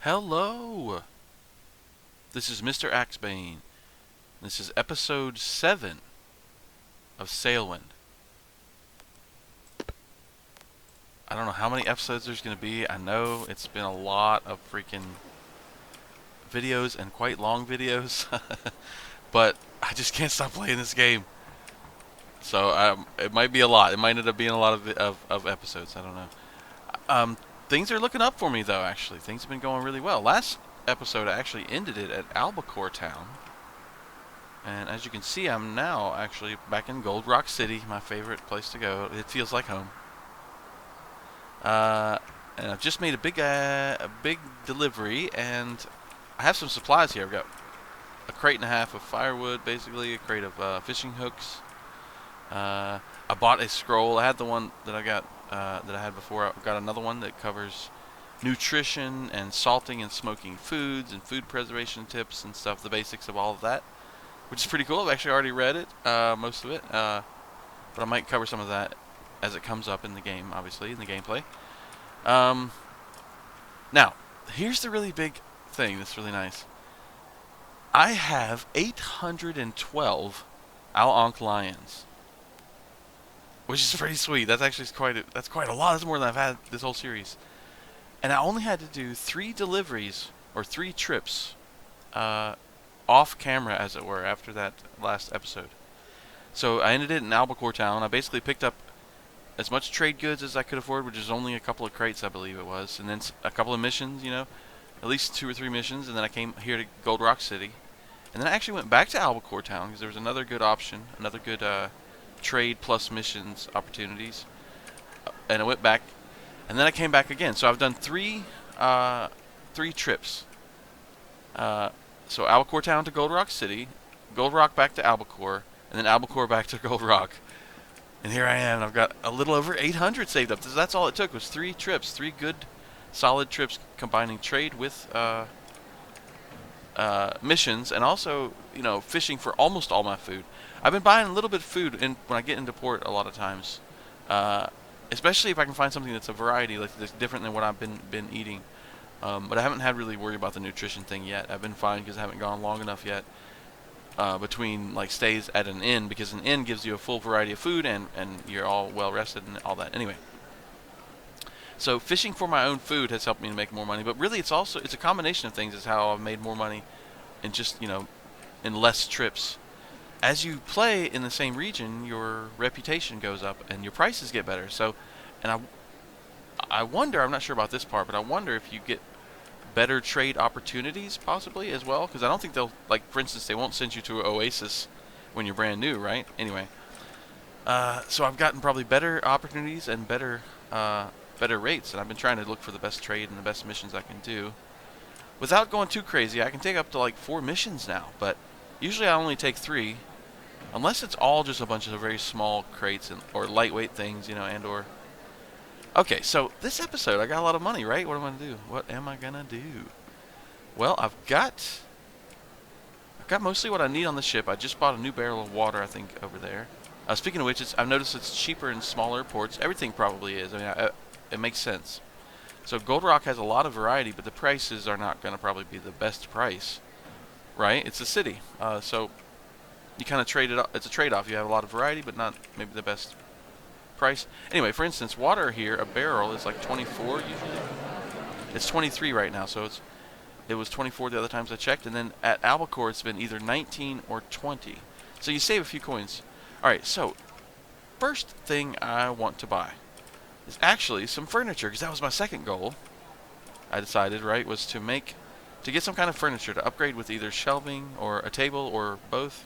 Hello! This is Mr. Axebane. This is episode 7 of Sailwind. I don't know how many episodes there's going to be. I know it's been a lot of freaking videos and quite long videos. But I just can't stop playing this game. So it might be a lot. It might end up being a lot of episodes. I don't know. Things are looking up for me, though, actually. Things have been going really well. Last episode, I actually ended it at Albacore Town. And as you can see, I'm now actually back in Gold Rock City, my favorite place to go. It feels like home. And I've just made a big delivery, and I have some supplies here. I've got a crate and a half of firewood, basically, a crate of fishing hooks. I bought a scroll. I had the one that I got that I had before. I've got another one that covers nutrition and salting and smoking foods and food preservation tips and stuff, the basics of all of that, which is pretty cool. I've actually already read it, most of it, but I might cover some of that as it comes up in the game, obviously, in the gameplay. Now, here's the really big thing that's really nice. I have 812 Ankh lions, which is pretty sweet. That's actually that's quite a lot. That's more than I've had this whole series. And I only had to do 3 deliveries, or 3 trips, off camera, as it were, after that last episode. So I ended it in Albacore Town. I basically picked up as much trade goods as I could afford, which is only a couple of crates, I believe it was. And then a couple of missions, at least 2 or 3 missions. And then I came here to Gold Rock City. And then I actually went back to Albacore Town because there was another good option, another good trade plus missions opportunities. And I went back. And then I came back again. So I've done 3 trips. So Albacore Town to Gold Rock City, Gold Rock back to Albacore, and then Albacore back to Gold Rock. And here I am. I've got a little over 800 saved up. That's all it took, was 3 trips, 3 good, solid trips combining trade with missions, and also, fishing for almost all my food. I've been buying a little bit of food when I get into port a lot of times. Especially if I can find something that's a variety, like that's different than what I've been eating. But I haven't had really worry about the nutrition thing yet. I've been fine because I haven't gone long enough yet between like stays at an inn, because an inn gives you a full variety of food and you're all well rested and all that. Anyway, so fishing for my own food has helped me to make more money. But really, it's a combination of things is how I've made more money in just in less trips. As you play in the same region, your reputation goes up and your prices get better. So, and I wonder, I'm not sure about this part, but I wonder if you get better trade opportunities possibly as well, because I don't think they'll, like, for instance, they won't send you to Oasis when you're brand new, right? Anyway, so I've gotten probably better opportunities and better rates, and I've been trying to look for the best trade and the best missions I can do. Without going too crazy, I can take up to like 4 missions now, but usually I only take 3. Unless it's all just a bunch of very small crates or lightweight things, and or... Okay, so this episode, I got a lot of money, right? What am I going to do? What am I going to do? Well, I've got mostly what I need on the ship. I just bought a new barrel of water, I think, over there. Speaking of which, I've noticed it's cheaper in smaller ports. Everything probably is. I mean, it makes sense. So Gold Rock has a lot of variety, but the prices are not going to probably be the best price, right? It's a city, so... You kind of trade it. It's a trade-off. You have a lot of variety, but not maybe the best price. Anyway, for instance, water here, a barrel is like 24 usually. It's 23 right now, so it was 24 the other times I checked, and then at Albacore it's been either 19 or 20. So you save a few coins. All right, so first thing I want to buy is actually some furniture, because that was my second goal. I decided, right, was to get some kind of furniture to upgrade with either shelving or a table or both.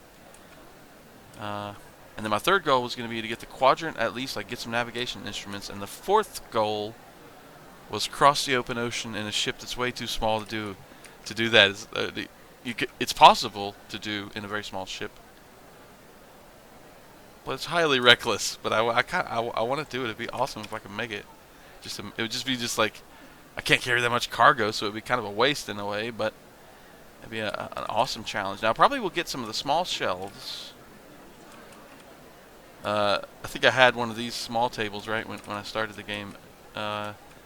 And then my third goal was going to be to get the quadrant, at least, like get some navigation instruments. And the fourth goal was cross the open ocean in a ship that's way too small to do that. It's possible to do in a very small ship, but it's highly reckless. But I want to do it. It'd be awesome if I could make it. It would just be like I can't carry that much cargo, so it'd be kind of a waste in a way. But it'd be an awesome challenge. Now I probably will get some of the small shelves. I think I had one of these small tables right when I started the game.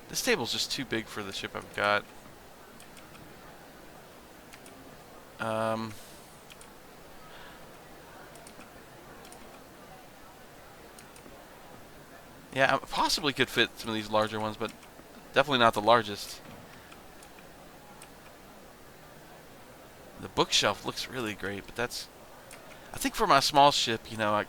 This table's just too big for the ship I've got. Um, yeah, I possibly could fit some of these larger ones, but definitely not the largest. The bookshelf looks really great, but that's... I think for my small ship, you know, I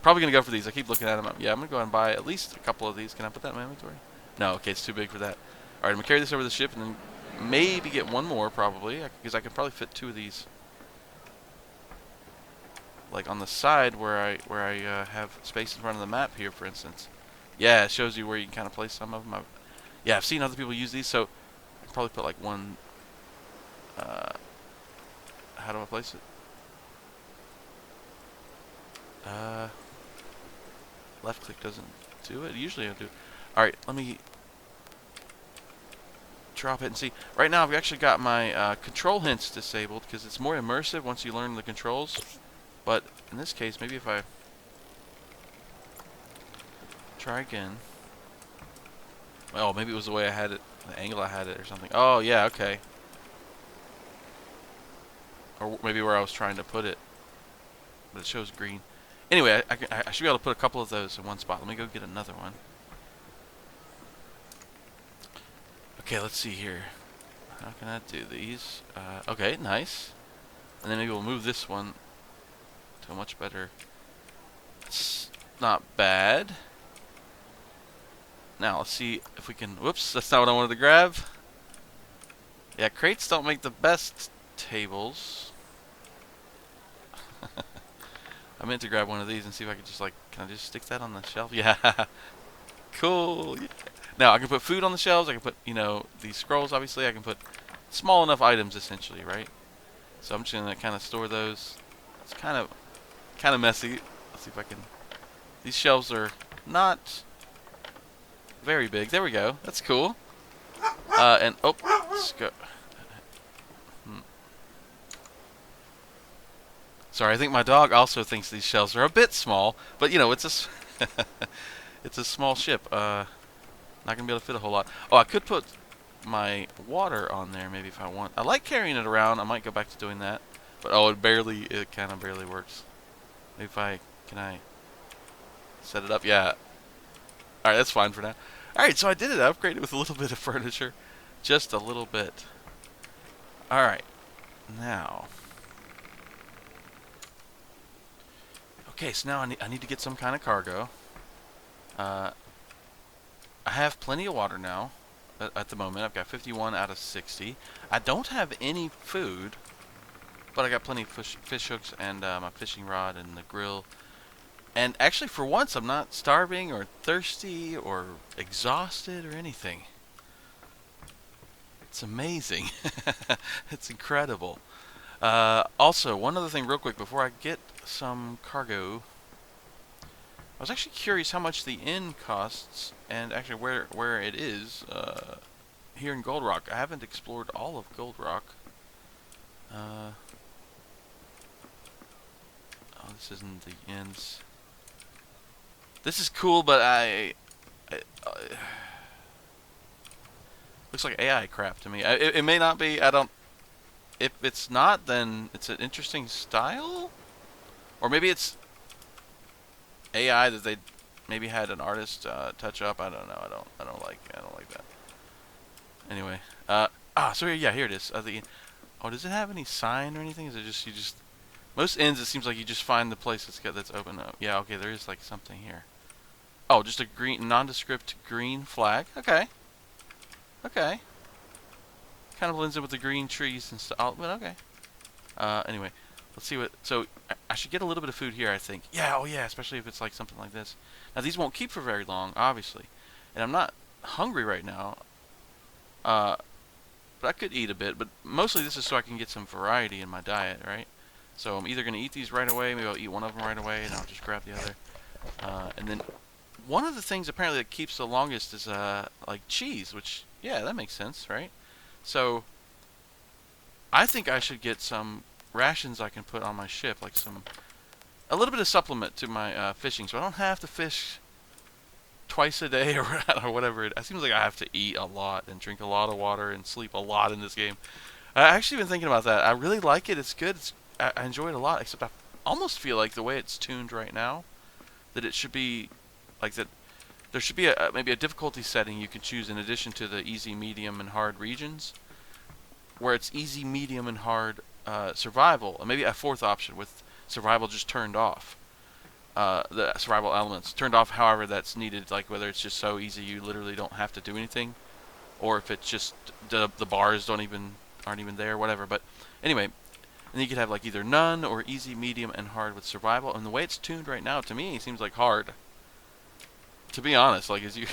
probably going to go for these. I keep looking at them. Yeah, I'm going to go and buy at least a couple of these. Can I put that in my inventory? No, okay, it's too big for that. All right, I'm going to carry this over the ship and then maybe get one more, probably, because I could probably fit 2 of these. Like on the side where I have space in front of the map here, for instance. Yeah, it shows you where you can kind of place some of them. Yeah, I've seen other people use these, so I'll probably put like one... how do I place it? Left click doesn't do it. Usually I do. Alright, let me drop it and see. Right now I've actually got my control hints disabled because it's more immersive once you learn the controls. But in this case, maybe if I try again. Oh, maybe it was the way I had it, the angle I had it or something. Oh, yeah, okay. Or maybe where I was trying to put it. But it shows green. Anyway, I should be able to put a couple of those in one spot. Let me go get another one. Okay, let's see here. How can I do these? Okay, nice. And then maybe we'll move this one to a much better... It's not bad. Now, let's see if we can... Whoops, that's not what I wanted to grab. Yeah, crates don't make the best tables. I meant to grab one of these and see if I could just like... Can I just stick that on the shelf? Yeah. Cool. Yeah. Now, I can put food on the shelves. I can put, you know, these scrolls, obviously. I can put small enough items, essentially, right? So I'm just going to kind of store those. It's kind of messy. Let's see if I can... These shelves are not very big. There we go. That's cool. And, oh, let's go. Sorry, I think my dog also thinks these shelves are a bit small. But, you know, it's a, it's a small ship. Not going to be able to fit a whole lot. Oh, I could put my water on there maybe if I want. I like carrying it around. I might go back to doing that. But, oh, it kind of barely works. Maybe if can I set it up? Yeah. Alright, that's fine for now. Alright, so I did it. I upgraded with a little bit of furniture. Just a little bit. Alright. Now. Okay, so now I need to get some kind of cargo. I have plenty of water now. At the moment, I've got 51 out of 60. I don't have any food, but I got plenty of fish hooks and my fishing rod and the grill. And actually, for once, I'm not starving or thirsty or exhausted or anything. It's amazing. It's incredible. Also, one other thing real quick before I get some cargo. I was actually curious how much the inn costs and actually where it is here in Gold Rock. I haven't explored all of Gold Rock. Oh, this isn't the inns. This is cool, but looks like AI crap to me. It may not be. I don't. If it's not, then it's an interesting style, or maybe it's AI that they maybe had an artist touch up. I don't know. I don't like that. Anyway, so yeah, here it is. Oh, does it have any sign or anything? Is it just you just most inns? It seems like you just find the place that's open up. Yeah, okay, there is like something here. Oh, just a green nondescript green flag. Okay. Okay. Kind of blends in with the green trees and stuff. But okay. Anyway, let's see what. So I should get a little bit of food here, I think. Yeah. Oh yeah. Especially if it's like something like this. Now these won't keep for very long, obviously, and I'm not hungry right now. But I could eat a bit. But mostly this is so I can get some variety in my diet, right? So I'm either gonna eat these right away. Maybe I'll eat one of them right away, and I'll just grab the other. And then one of the things apparently that keeps the longest is like cheese, which yeah, that makes sense, right? So I think I should get some rations I can put on my ship, like a little bit of supplement to my fishing, so I don't have to fish twice a day or whatever. It seems like I have to eat a lot and drink a lot of water and sleep a lot in this game. I actually been thinking about that. I really like it. It's good. I enjoy it a lot. Except I almost feel like the way it's tuned right now, that it should be like that. There should be maybe a difficulty setting you can choose in addition to the easy, medium, and hard regions, where it's easy, medium, and hard survival, and maybe a fourth option with survival just turned off. The survival elements turned off, however that's needed, like whether it's just so easy you literally don't have to do anything, or if it's just the bars aren't even there, whatever. But anyway, and you could have like either none or easy, medium, and hard with survival. And the way it's tuned right now, to me, it seems like hard. To be honest, like as you,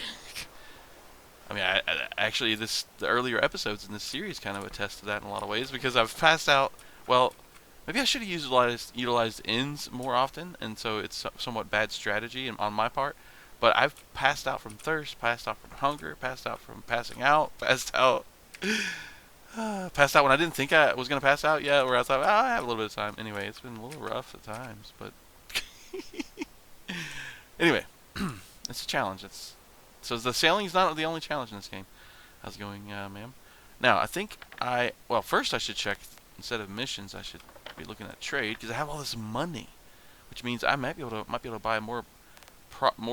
I mean, actually the earlier episodes in this series kind of attest to that in a lot of ways because I've passed out. Well, maybe I should have utilized ends more often, and so it's somewhat bad strategy on my part. But I've passed out from thirst, passed out from hunger, passed out from passing out, passed out, passed out when I didn't think I was gonna pass out yet, where I thought, I have a little bit of time. Anyway, it's been a little rough at times, but anyway, it's a challenge. It's so the sailing is not the only challenge in this game. How's it going, ma'am? Now I think well first I should check instead of missions. I should be looking at trade because I have all this money, which means I might be able to buy more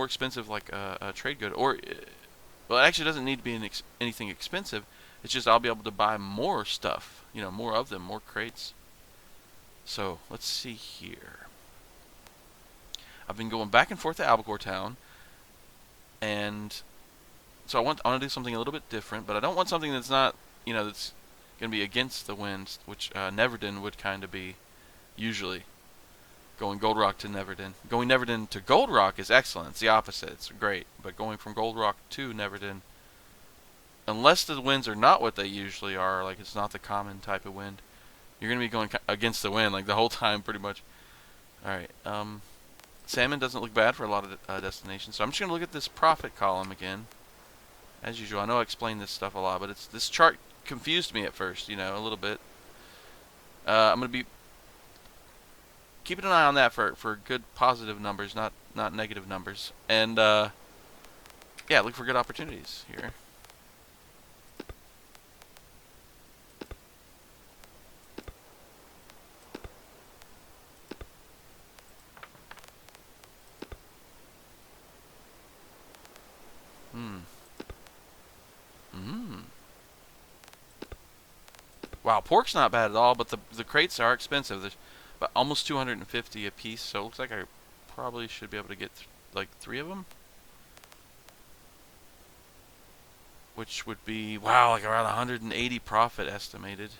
expensive like a trade good or well it actually doesn't need to be anything expensive. It's just I'll be able to buy more stuff, more of them, more crates. So let's see here. I've been going back and forth to Albacore town, and so I want to do something a little bit different, but I don't want something that's not that's going to be against the winds, which Neverden would kind of be usually. Going Gold Rock to Neverden. Going Neverden to Gold Rock is excellent. It's the opposite. It's great. But going from Gold Rock to Neverden, unless the winds are not what they usually are, like it's not the common type of wind, you're going to be going against the wind like the whole time pretty much. Alright. Salmon doesn't look bad for a lot of destinations. So I'm just going to look at this profit column again. As usual, I know I explained this stuff a lot, but this chart confused me at first, a little bit. I'm going to be keeping an eye on that for good positive numbers, not negative numbers. And yeah, look for good opportunities here. Hmm. Hmm. Wow, pork's not bad at all, but the crates are expensive. There's about almost 250 a piece, so it looks like I probably should be able to get like 3 of them. Which would be, wow, like around 180 profit estimated.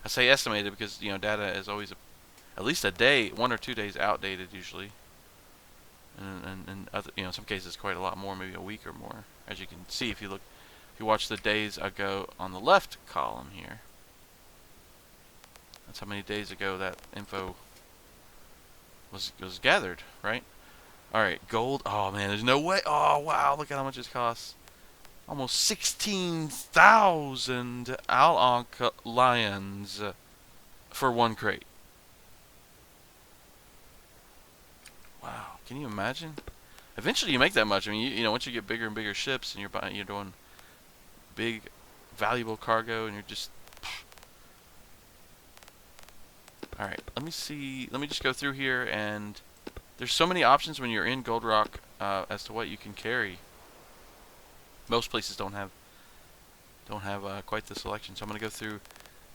I say estimated because, data is always at least a day, 1 or 2 days outdated usually. And other, in some cases quite a lot more, maybe a week or more. As you can see if you watch the days ago on the left column here. That's how many days ago that info was gathered, right? Alright, gold. Oh man, there's no way. Oh wow, look at how much it costs. Almost 16,000 Ankh lions for 1 crate. Wow, can you imagine? Eventually you make that much. I mean, once you get bigger and bigger ships and you're doing big, valuable cargo and you're just... Alright, let me see. Let me just go through here, and there's so many options when you're in Gold Rock as to what you can carry. Most places don't have quite the selection, so I'm going to go through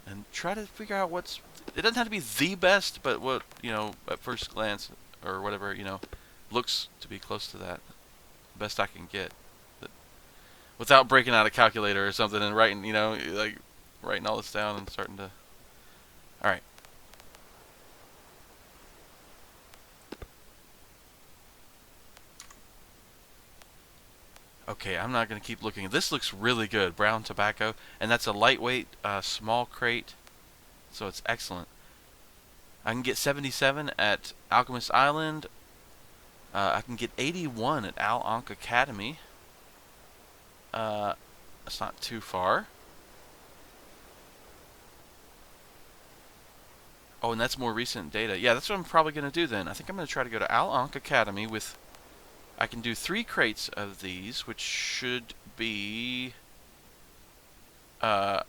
and try to figure out what's... It doesn't have to be the best, but what, at first glance, or whatever, looks to be close to that. The best I can get. But without breaking out a calculator or something and writing, like writing all this down and starting to... Alright. Okay, I'm not going to keep looking. This looks really good. Brown tobacco. And that's a lightweight, small crate. So it's excellent. I can get 77 at Alchemist Island. I can get 81 at Ankh Academy. That's not too far. Oh, and that's more recent data. Yeah, that's what I'm probably going to do then. I think I'm going to try to go to Ankh Academy with... I can do 3 crates of these, which should be 11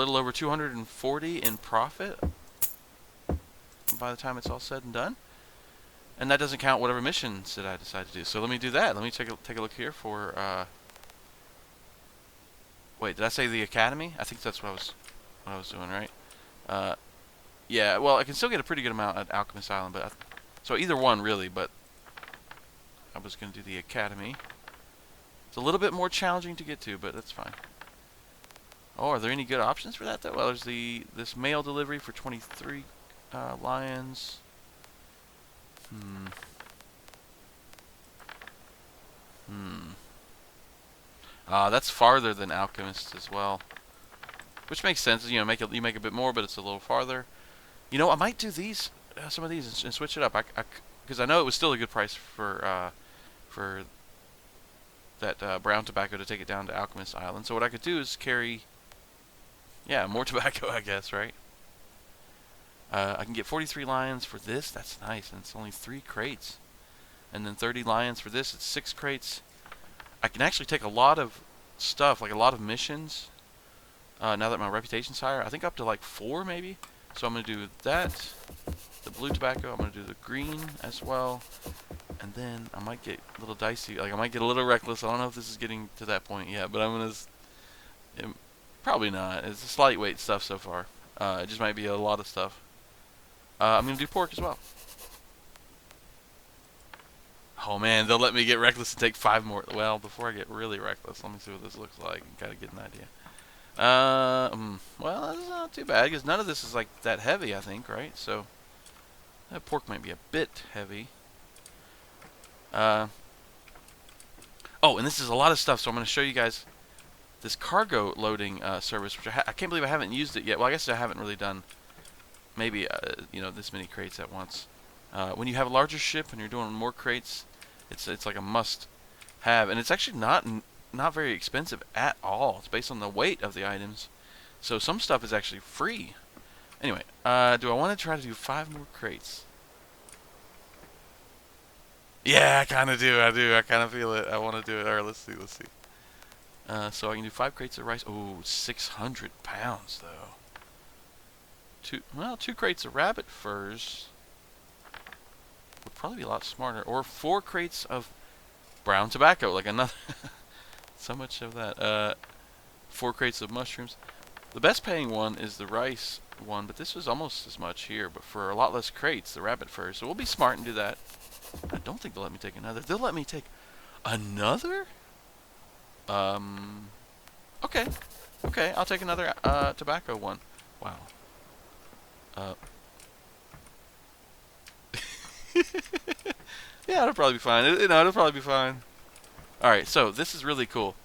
little over 240 in profit by the time it's all said and done. And that doesn't count whatever missions that I decide to do. So let me do that. Let me take a look here for... wait, did I say the Academy? I think that's what I was doing, right? Yeah, well, I can still get a pretty good amount at Alchemist Island, but so either one really. But I was going to do the Academy. It's a little bit more challenging to get to, but that's fine. Oh, are there any good options for that though? Well, there's this mail delivery for 23 lions. That's farther than Alchemist as well, which makes sense. You know, you make a bit more, but it's a little farther. You know, I might do these, some of these, and switch it up. Because I know it was still a good price for that brown tobacco to take it down to Alchemist Island. So what I could do is carry, yeah, more tobacco, I guess, right? I can get 43 lions for this. That's nice, and it's only 3 crates. And then 30 lions for this. It's 6 crates. I can actually take a lot of stuff, like a lot of missions. Now that my reputation's higher, I think up to like 4 maybe. So I'm gonna do that, the blue tobacco. I'm gonna do the green as well, and then I might get a little dicey. Like I might get a little reckless. I don't know if this is getting to that point yet, but I'm gonna. Probably not. It's just lightweight stuff so far. It just might be a lot of stuff. I'm gonna do pork as well. Oh man, they'll let me get reckless and take 5 more. Well, before I get really reckless, let me see what this looks like and kind of get an idea. Well, that's not too bad because none of this is like that heavy, I think, right? So that pork might be a bit heavy. Oh, and this is a lot of stuff, so I'm going to show you guys this cargo loading service, which I can't believe I haven't used it yet. Well, I guess I haven't really done maybe you know, this many crates at once. When you have a larger ship and you're doing more crates, it's like a must have, and it's actually not very expensive at all. It's based on the weight of the items, so some stuff is actually free. Anyway, do I want to try to do 5 more crates? Yeah, I kind of do. I kind of feel it. I want to do it. All right, let's see. So I can do 5 crates of rice. Oh, 600 pounds though. 2 crates of rabbit furs would probably be a lot smarter, or 4 crates of brown tobacco, like another. So much of that. 4 crates of mushrooms. The best paying one is the rice one, but this was almost as much here, but for a lot less crates, the rabbit furs. So we'll be smart and do that. I don't think they'll let me take another. They'll let me take another? Okay. Okay, I'll take another tobacco one. Wow. Yeah, it'll probably be fine. It'll probably be fine. Alright, so this is really cool.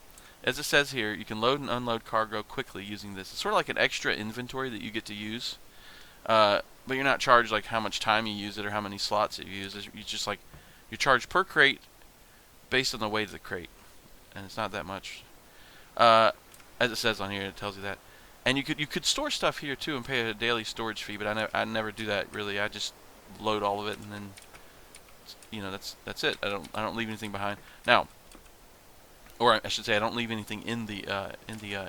As it says here, you can load and unload cargo quickly using this. It's sort of like an extra inventory that you get to use. But you're not charged like how much time you use it or how many slots that you use. You just like, you're charged per crate based on the weight of the crate. And it's not that much. As it says on here, it tells you that. And you could store stuff here too and pay a daily storage fee, but I never do that really. I just load all of it and then, you know, that's it. I don't leave anything behind. Now, or I should say, I don't leave anything in the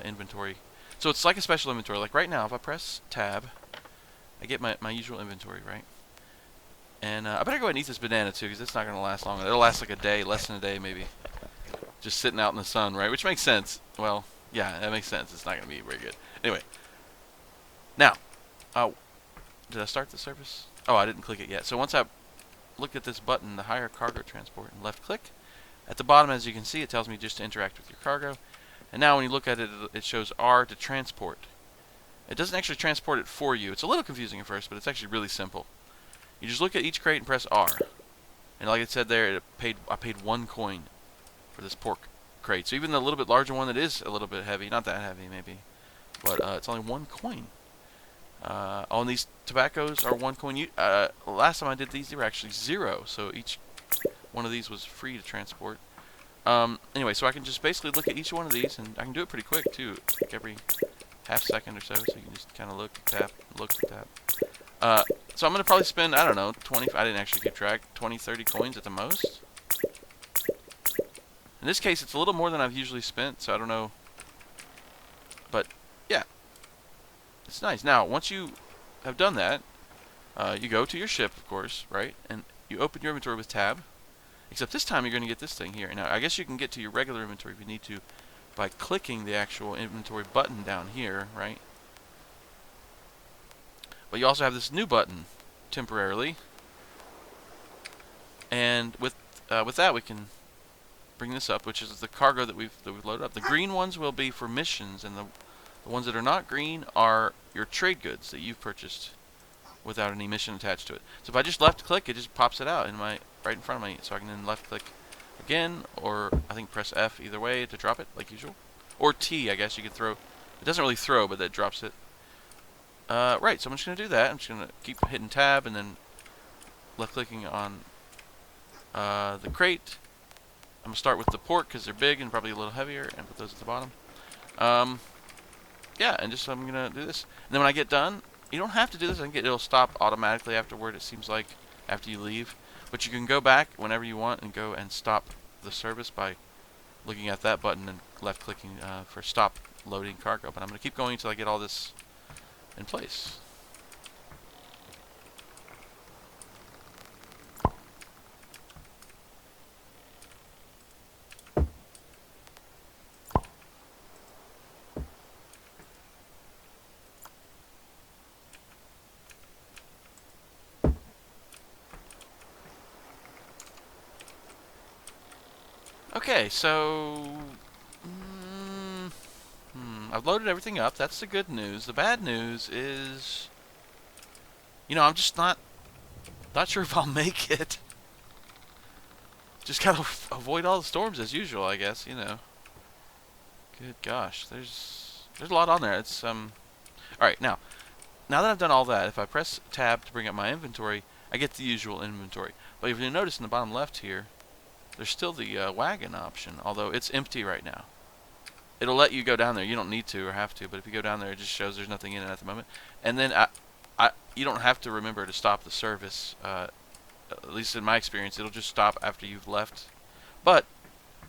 inventory. So it's like a special inventory. Like right now, if I press tab, I get my usual inventory, right? And I better go ahead and eat this banana too, because it's not going to last long. It'll last like a day, less than a day maybe. Just sitting out in the sun, right? Which makes sense. Well, yeah, that makes sense. It's not going to be very good. Anyway. Now, did I start the service? Oh, I didn't click it yet. So once I look at this button, the higher cargo transport, and left click, at the bottom, as you can see, it tells me just to interact with your cargo. And now when you look at it, it shows R to transport. It doesn't actually transport it for you. It's a little confusing at first, but it's actually really simple. You just look at each crate and press R. And like it said there, I paid 1 coin for this pork crate. So even the little bit larger one that is a little bit heavy, not that heavy maybe, but it's only 1 coin. On these tobaccos are 1 coin. Last time I did these, they were actually 0. So each one of these was free to transport. Anyway, so I can just basically look at each one of these, and I can do it pretty quick too, like every half second or so. So you can just kind of look, tap, look, tap. So I'm going to probably spend, I don't know, 20, I didn't actually keep track, 20, 30 coins at the most. In this case, it's a little more than I've usually spent, so I don't know. But, yeah. It's nice. Now, once you have done that, you go to your ship, of course, right? And you open your inventory with tab. Except this time you're going to get this thing here. Now, I guess you can get to your regular inventory if you need to by clicking the actual inventory button down here, right? But you also have this new button temporarily. And with that, we can bring this up, which is the cargo that we've loaded up. The green ones will be for missions, and the ones that are not green are your trade goods that you've purchased without any mission attached to it. So if I just left click, it just pops it out in my right in front of me. So I can then left click again, or I think press F either way to drop it, like usual. Or T, I guess you could throw. It doesn't really throw, but that drops it. Right, so I'm just going to do that. I'm just going to keep hitting tab and then left clicking on the crate. I'm going to start with the pork because they're big and probably a little heavier, and put those at the bottom. Yeah, and just I'm going to do this. And then when I get done, you don't have to do this. It'll stop automatically afterward, it seems like, after you leave. But you can go back whenever you want and go and stop the service by looking at that button and left clicking for stop loading cargo. But I'm going to keep going until I get all this in place. Okay, so I've loaded everything up. That's the good news. The bad news is, I'm just not sure if I'll make it. Just gotta avoid all the storms as usual, I guess. Good gosh, there's a lot on there. It's all right. Now that I've done all that, if I press tab to bring up my inventory, I get the usual inventory. But if you notice in the bottom left here, there's still the wagon option, although it's empty right now. It'll let you go down there. You don't need to or have to, but if you go down there, it just shows there's nothing in it at the moment. And then you don't have to remember to stop the service. At least in my experience, it'll just stop after you've left. But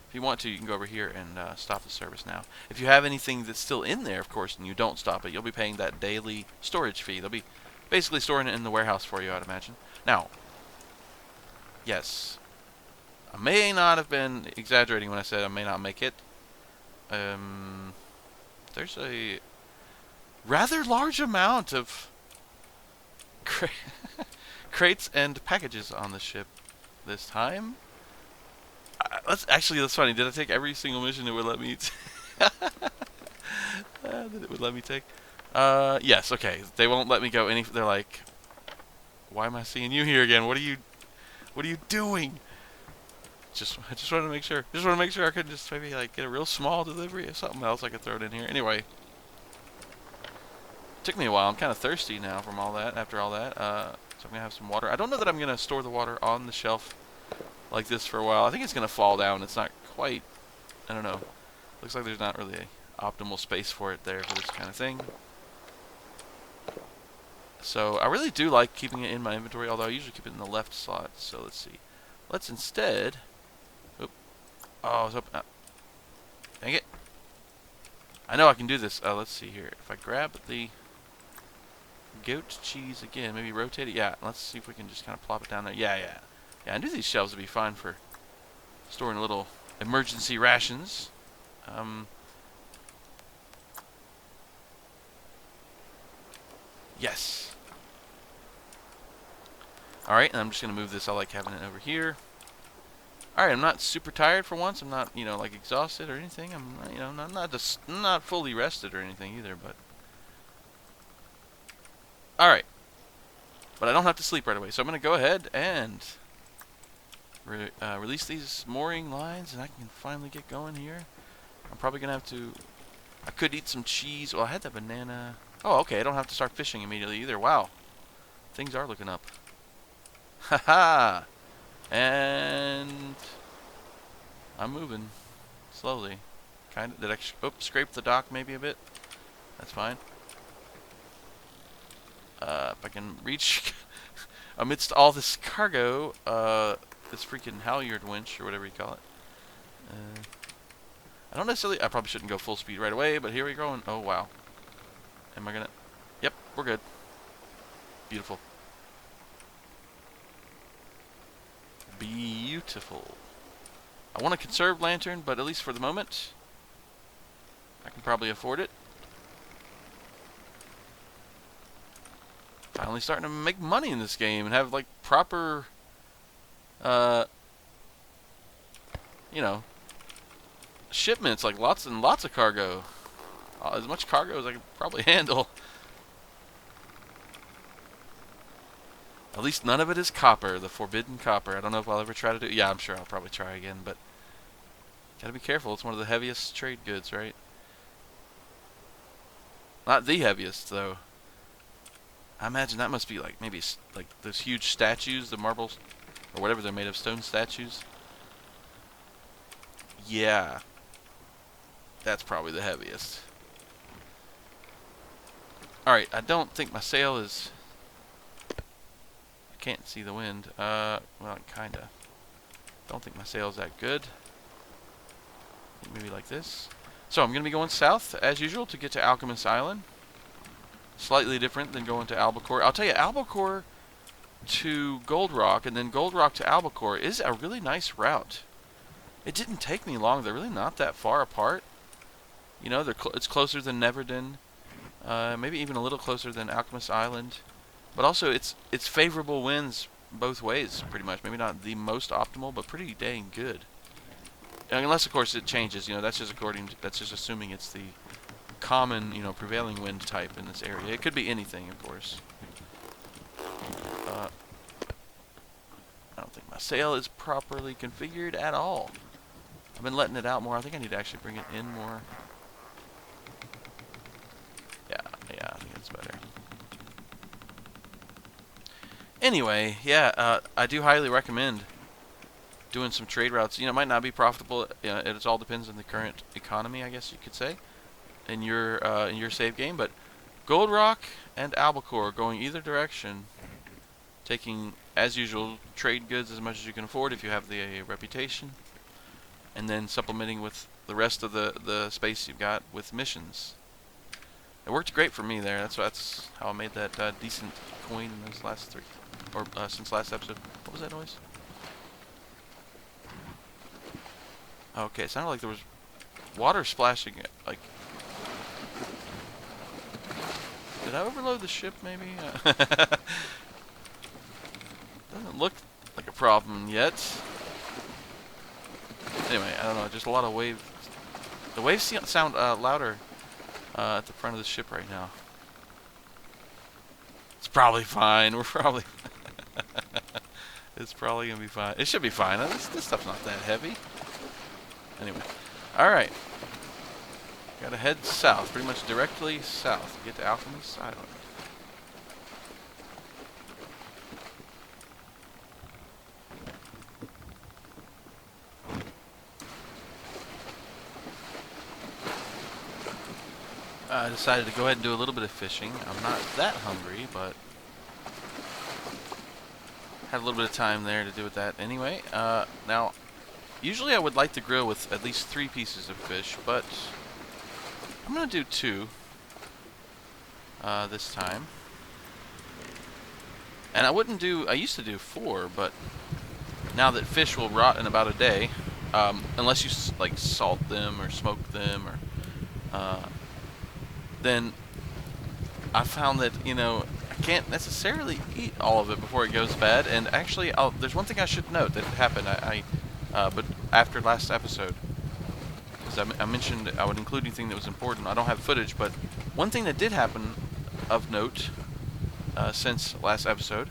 if you want to, you can go over here and stop the service now. If you have anything that's still in there, of course, and you don't stop it, you'll be paying that daily storage fee. They'll be basically storing it in the warehouse for you, I'd imagine. Now, yes, I may not have been exaggerating when I said I may not make it. There's a rather large amount of crates and packages on the ship this time. That's funny. Did I take every single mission it would let me that it would let me take? Yes, okay. They won't let me go any. They're like, why am I seeing you here again? What are you doing? I just wanted to make sure. Just want to make sure I could just maybe like get a real small delivery or something else I could throw it in here. Anyway, took me a while. I'm kind of thirsty now from all that. After all that, so I'm gonna have some water. I don't know that I'm gonna store the water on the shelf like this for a while. I think it's gonna fall down. It's not quite. I don't know. Looks like there's not really a optimal space for it there for this kind of thing. So I really do like keeping it in my inventory, although I usually keep it in the left slot. So let's see. Let's instead. Oh, I was hoping. Dang it. I know I can do this. Let's see here. If I grab the goat cheese again, maybe rotate it. Yeah, let's see if we can just kind of plop it down there. Yeah. I knew these shelves would be fine for storing little emergency rations. Yes. Alright, and I'm just going to move this. I like having it over here. Alright, I'm not super tired for once. I'm not, like exhausted or anything. I'm, not fully rested or anything either, but... Alright. But I don't have to sleep right away, so I'm going to go ahead and release these mooring lines, and I can finally get going here. I'm probably going to have to... I could eat some cheese. Well, I had that banana... Oh, okay, I don't have to start fishing immediately either. Wow. Things are looking up. Haha! And I'm moving slowly. Kind of. Did I scrape the dock maybe a bit? That's fine. If I can reach amidst all this cargo, this freaking halyard winch or whatever you call it. I don't necessarily. I probably shouldn't go full speed right away, but here we go. And oh wow. Am I gonna? we're good. Beautiful. Beautiful. I want a conserved lantern, but at least for the moment, I can probably afford it. Finally starting to make money in this game and have like proper, you know, shipments, like lots and lots of cargo. As much cargo as I can probably handle. At least none of it is copper, the forbidden copper. I don't know if I'll ever try to do it. Yeah, I'm sure I'll probably try again, but gotta be careful. It's one of the heaviest trade goods, right? Not the heaviest, though. I imagine that must be like maybe like those huge statues, the marbles, or whatever they're made of, stone statues. Yeah. That's probably the heaviest. Alright, I don't think my sail is... I can't see the wind. Well, kinda. Don't think my sail's that good. Maybe like this. So I'm going to be going south, as usual, to get to Alchemist Island. Slightly different than going to Albacore. I'll tell you, Albacore to Gold Rock, and then Gold Rock to Albacore is a really nice route. It didn't take me long. They're really not that far apart. You know, it's closer than Neverden. Maybe even a little closer than Alchemist Island. But also, it's favorable winds both ways, pretty much. Maybe not the most optimal, but pretty dang good. Unless, of course, it changes. You know, that's just assuming it's the common, you know, prevailing wind type in this area. It could be anything, of course. I don't think my sail is properly configured at all. I've been letting it out more. I think I need to actually bring it in more. Yeah, I think it's better. Anyway, yeah, I do highly recommend doing some trade routes. You know, it might not be profitable. You know, it all depends on the current economy, I guess you could say, in your save game. But Gold Rock and Albacore going either direction, taking as usual trade goods as much as you can afford if you have the reputation, and then supplementing with the rest of the space you've got with missions. It worked great for me there. That's how I made that decent coin in those last three, or since last episode. What was that noise? Okay, it sounded like there was water splashing. Like, did I overload the ship? Maybe. Doesn't look like a problem yet. Anyway, I don't know. Just a lot of waves. The waves sound louder at the front of the ship right now. It's probably fine. We're probably... It's probably going to be fine. It should be fine. This stuff's not that heavy. Anyway. Alright. Gotta head south. Pretty much directly south. Get to Alchemist Island. I decided to go ahead and do a little bit of fishing. I'm not that hungry, but had a little bit of time there to do with that anyway. Now, usually I would like to grill with at least 3 pieces of fish, but I'm going to do 2 this time. And I used to do 4, but now that fish will rot in about a day, unless you like salt them or smoke them, or then I found that, you know, I can't necessarily eat all of it before it goes bad. And actually, there's one thing I should note that happened. But after last episode, because I mentioned I would include anything that was important. I don't have footage, but one thing that did happen of note since last episode.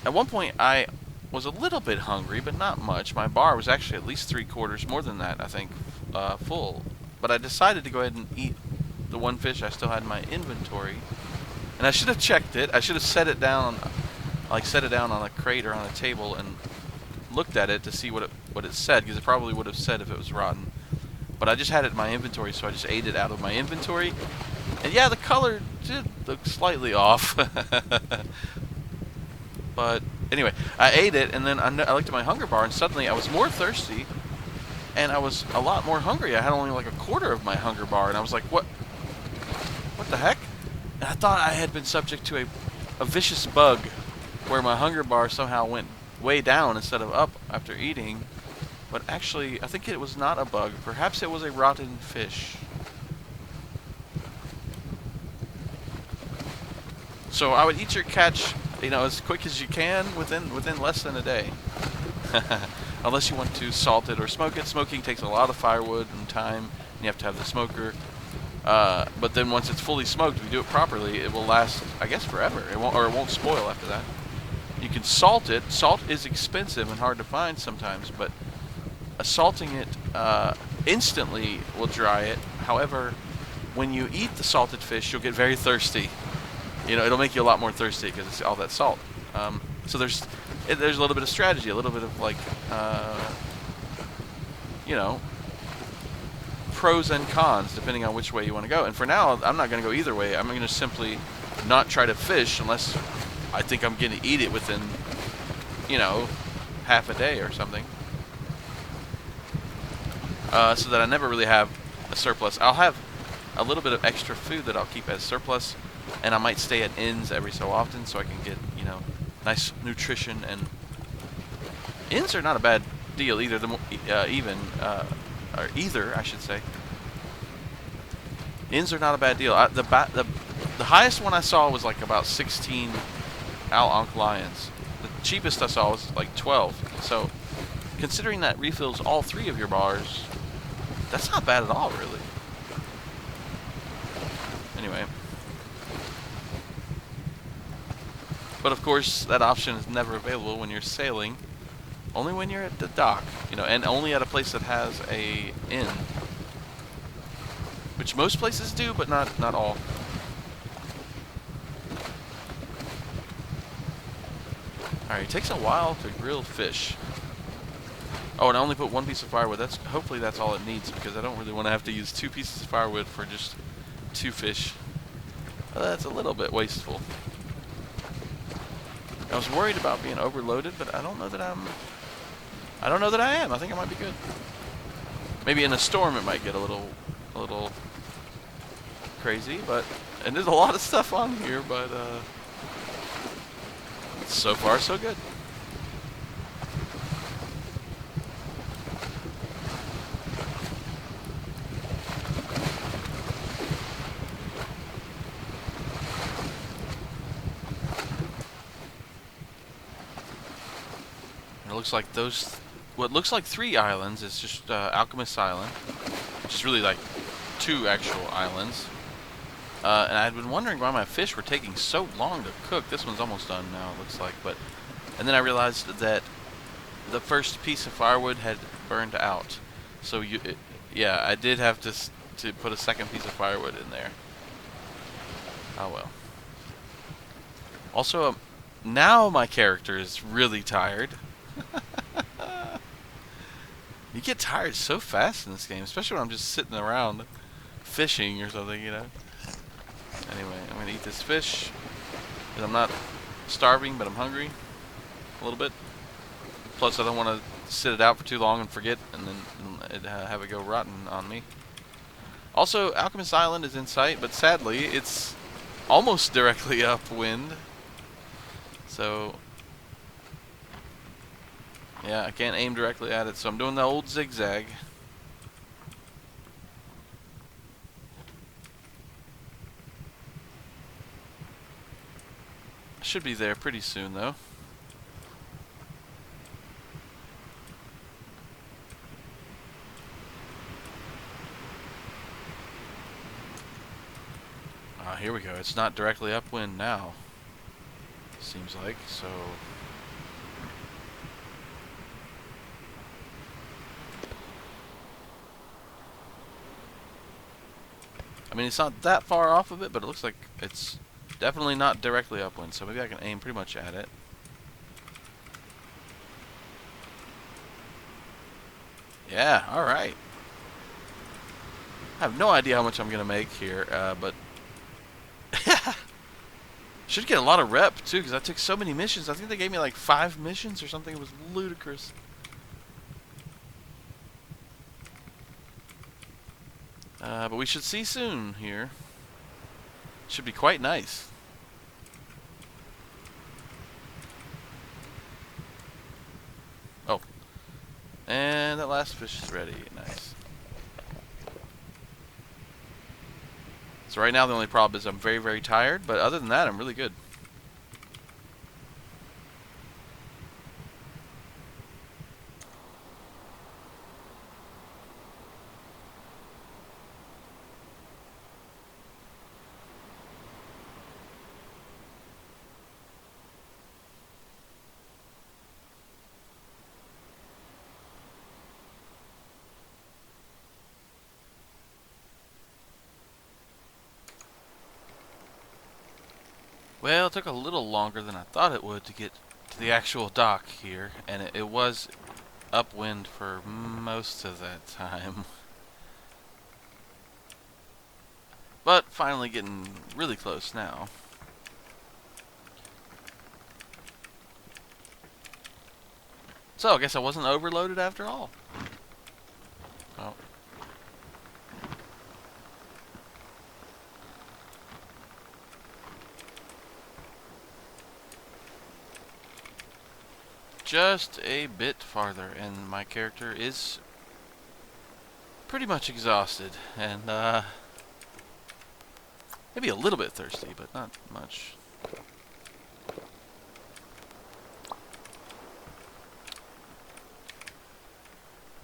At one point, I was a little bit hungry, but not much. My bar was actually at least 3/4, more than that, I think, full. But I decided to go ahead and eat the one fish I still had in my inventory, and I should have checked it. I should have set it down, like set it down on a crate or on a table, and looked at it to see what it said, because it probably would have said if it was rotten. But I just had it in my inventory, so I just ate it out of my inventory, and yeah, the color did look slightly off. But anyway, I ate it, and then I looked at my hunger bar, and suddenly I was more thirsty, and I was a lot more hungry. I had only like 1/4 of my hunger bar, and I was like, what the heck? And thought I had been subject to a vicious bug where my hunger bar somehow went way down instead of up after eating. But actually, I think it was not a bug. Perhaps it was a rotten fish. So I would eat your catch, as quick as you can within less than a day. Unless you want to salt it or smoke it. Smoking takes a lot of firewood and time, and you have to have the smoker. But then once it's fully smoked, if you do it properly, it will last, I guess, forever. It won't spoil after that. You can salt it. Salt is expensive and hard to find sometimes, but salting it instantly will dry it. However, when you eat the salted fish, you'll get very thirsty. It'll make you a lot more thirsty because it's all that salt. So there's a little bit of strategy, a little bit of like, pros and cons depending on which way you want to go. And for now, I'm not going to go either way. I'm going to simply not try to fish unless I think I'm going to eat it within, half a day or something. So that I never really have a surplus. I'll have a little bit of extra food that I'll keep as surplus, and I might stay at inns every so often so I can get, nice nutrition. And inns are not a bad deal either. Or either, I should say. Inns are not a bad deal. The highest one I saw was like about 16 Ankh lions. The cheapest I saw was like 12. So, considering that refills all 3 of your bars, that's not bad at all, really. Anyway. But of course, that option is never available when you're sailing. Only when you're at the dock, and only at a place that has a inn. Which most places do, but not all. Alright, it takes a while to grill fish. Oh, and I only put 1 piece of firewood. Hopefully that's all it needs, because I don't really want to have to use 2 pieces of firewood for just 2 fish. That's a little bit wasteful. I was worried about being overloaded, but I don't know that I am. I think I might be good. Maybe in a storm it might get a little crazy, and there's a lot of stuff on here, but so far so good. It looks like what looks like 3 islands is just Alchemist Island, which is really like 2 actual islands. And I'd been wondering why my fish were taking so long to cook. This one's almost done now, it looks like. And then I realized that the first piece of firewood had burned out. So yeah, I did have to put a second piece of firewood in there. Oh well. Also, now my character is really tired. You get tired so fast in this game, especially when I'm just sitting around fishing or something, Anyway, I'm going to eat this fish, because I'm not starving, but I'm hungry a little bit. Plus, I don't want to sit it out for too long and forget, and then have it go rotten on me. Also, Alchemist Island is in sight, but sadly, it's almost directly upwind. So, yeah, I can't aim directly at it, so I'm doing the old zigzag. Should be there pretty soon, though. Here we go. It's not directly upwind now. Seems like, so... I mean, it's not that far off of it, but it looks like it's definitely not directly upwind, so maybe I can aim pretty much at it. Yeah, alright. I have no idea how much I'm going to make here, but... Should get a lot of rep, too, because I took so many missions. I think they gave me like 5 missions or something. It was ludicrous. But we should see soon here. Should be quite nice. Oh, and that last fish is ready. Nice. So right now the only problem is I'm very, very tired, but other than that, I'm really good. Well, it took a little longer than I thought it would to get to the actual dock here, and it was upwind for most of that time. But finally getting really close now. So I guess I wasn't overloaded after all. Oh. Just a bit farther, and my character is pretty much exhausted, and maybe a little bit thirsty, but not much.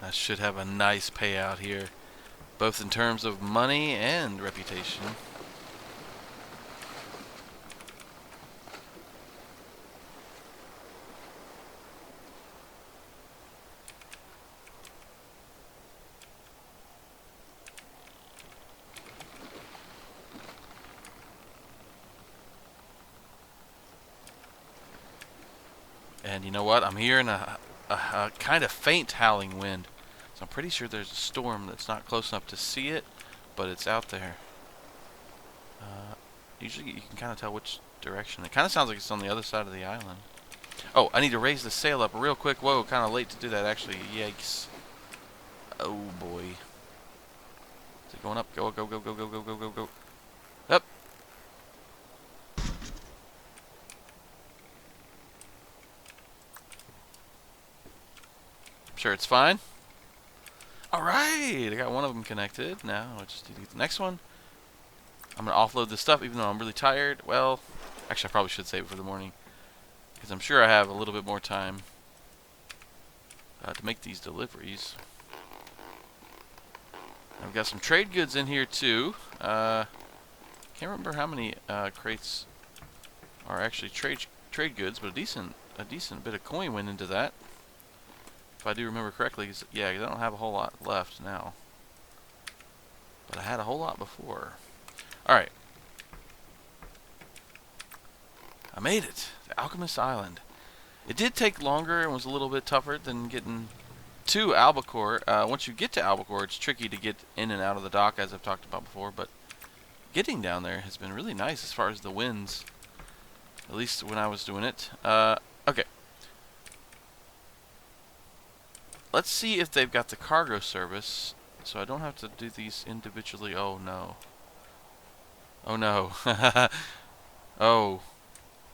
I should have a nice payout here, both in terms of money and reputation. And you know what? I'm hearing a kind of faint howling wind. So I'm pretty sure there's a storm that's not close enough to see it, but it's out there. Usually you can kind of tell which direction. It kind of sounds like it's on the other side of the island. Oh, I need to raise the sail up real quick. Whoa, kind of late to do that actually. Yikes. Oh boy. Is it going up? Go, go, go, go, go, go, go, go, go. Up. Sure, it's fine. Alright, I got one of them connected. Now I just need to get the next one. I'm going to offload this stuff even though I'm really tired. Well, actually I probably should save it for the morning, because I'm sure I have a little bit more time to make these deliveries. I've got some trade goods in here too. Can't remember how many crates are actually trade goods, but a decent bit of coin went into that. If I do remember correctly, yeah, I don't have a whole lot left now. But I had a whole lot before. Alright. I made it. The Alchemist Island. It did take longer and was a little bit tougher than getting to Albacore. Once you get to Albacore, it's tricky to get in and out of the dock, as I've talked about before. But getting down there has been really nice as far as the winds. At least when I was doing it. Okay. Let's see if they've got the cargo service, so I don't have to do these individually. Oh no. Oh no. Oh.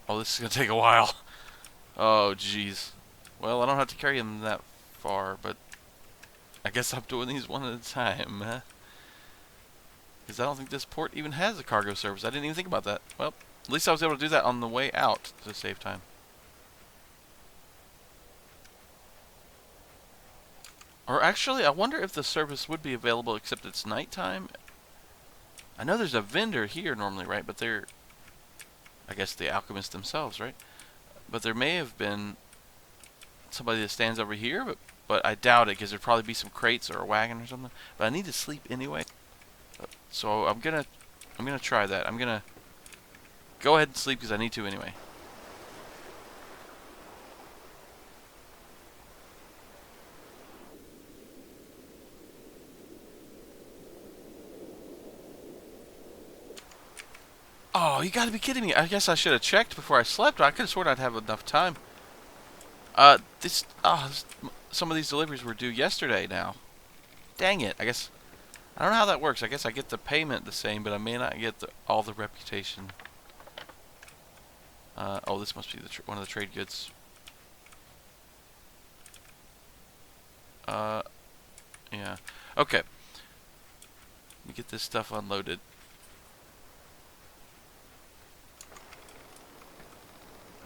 Oh, this is going to take a while. Oh, jeez. Well, I don't have to carry them that far, but I guess I'm doing these one at a time. Because I don't think this port even has a cargo service. I didn't even think about that. Well, at least I was able to do that on the way out to save time. Or actually, I wonder if the service would be available except it's nighttime. I know there's a vendor here normally, right? But they're, I guess, the alchemists themselves, right? But there may have been somebody that stands over here, but I doubt it, because there'd probably be some crates or a wagon or something. But I need to sleep anyway, so I'm gonna try that. I'm gonna go ahead and sleep because I need to anyway. Oh, you gotta be kidding me. I guess I should have checked before I slept. I could have sworn I'd have enough time. Some of these deliveries were due yesterday now. Dang it. I guess I don't know how that works. I guess I get the payment the same, but I may not get all the reputation. Oh, this must be one of the trade goods. Yeah. Okay. Let me get this stuff unloaded.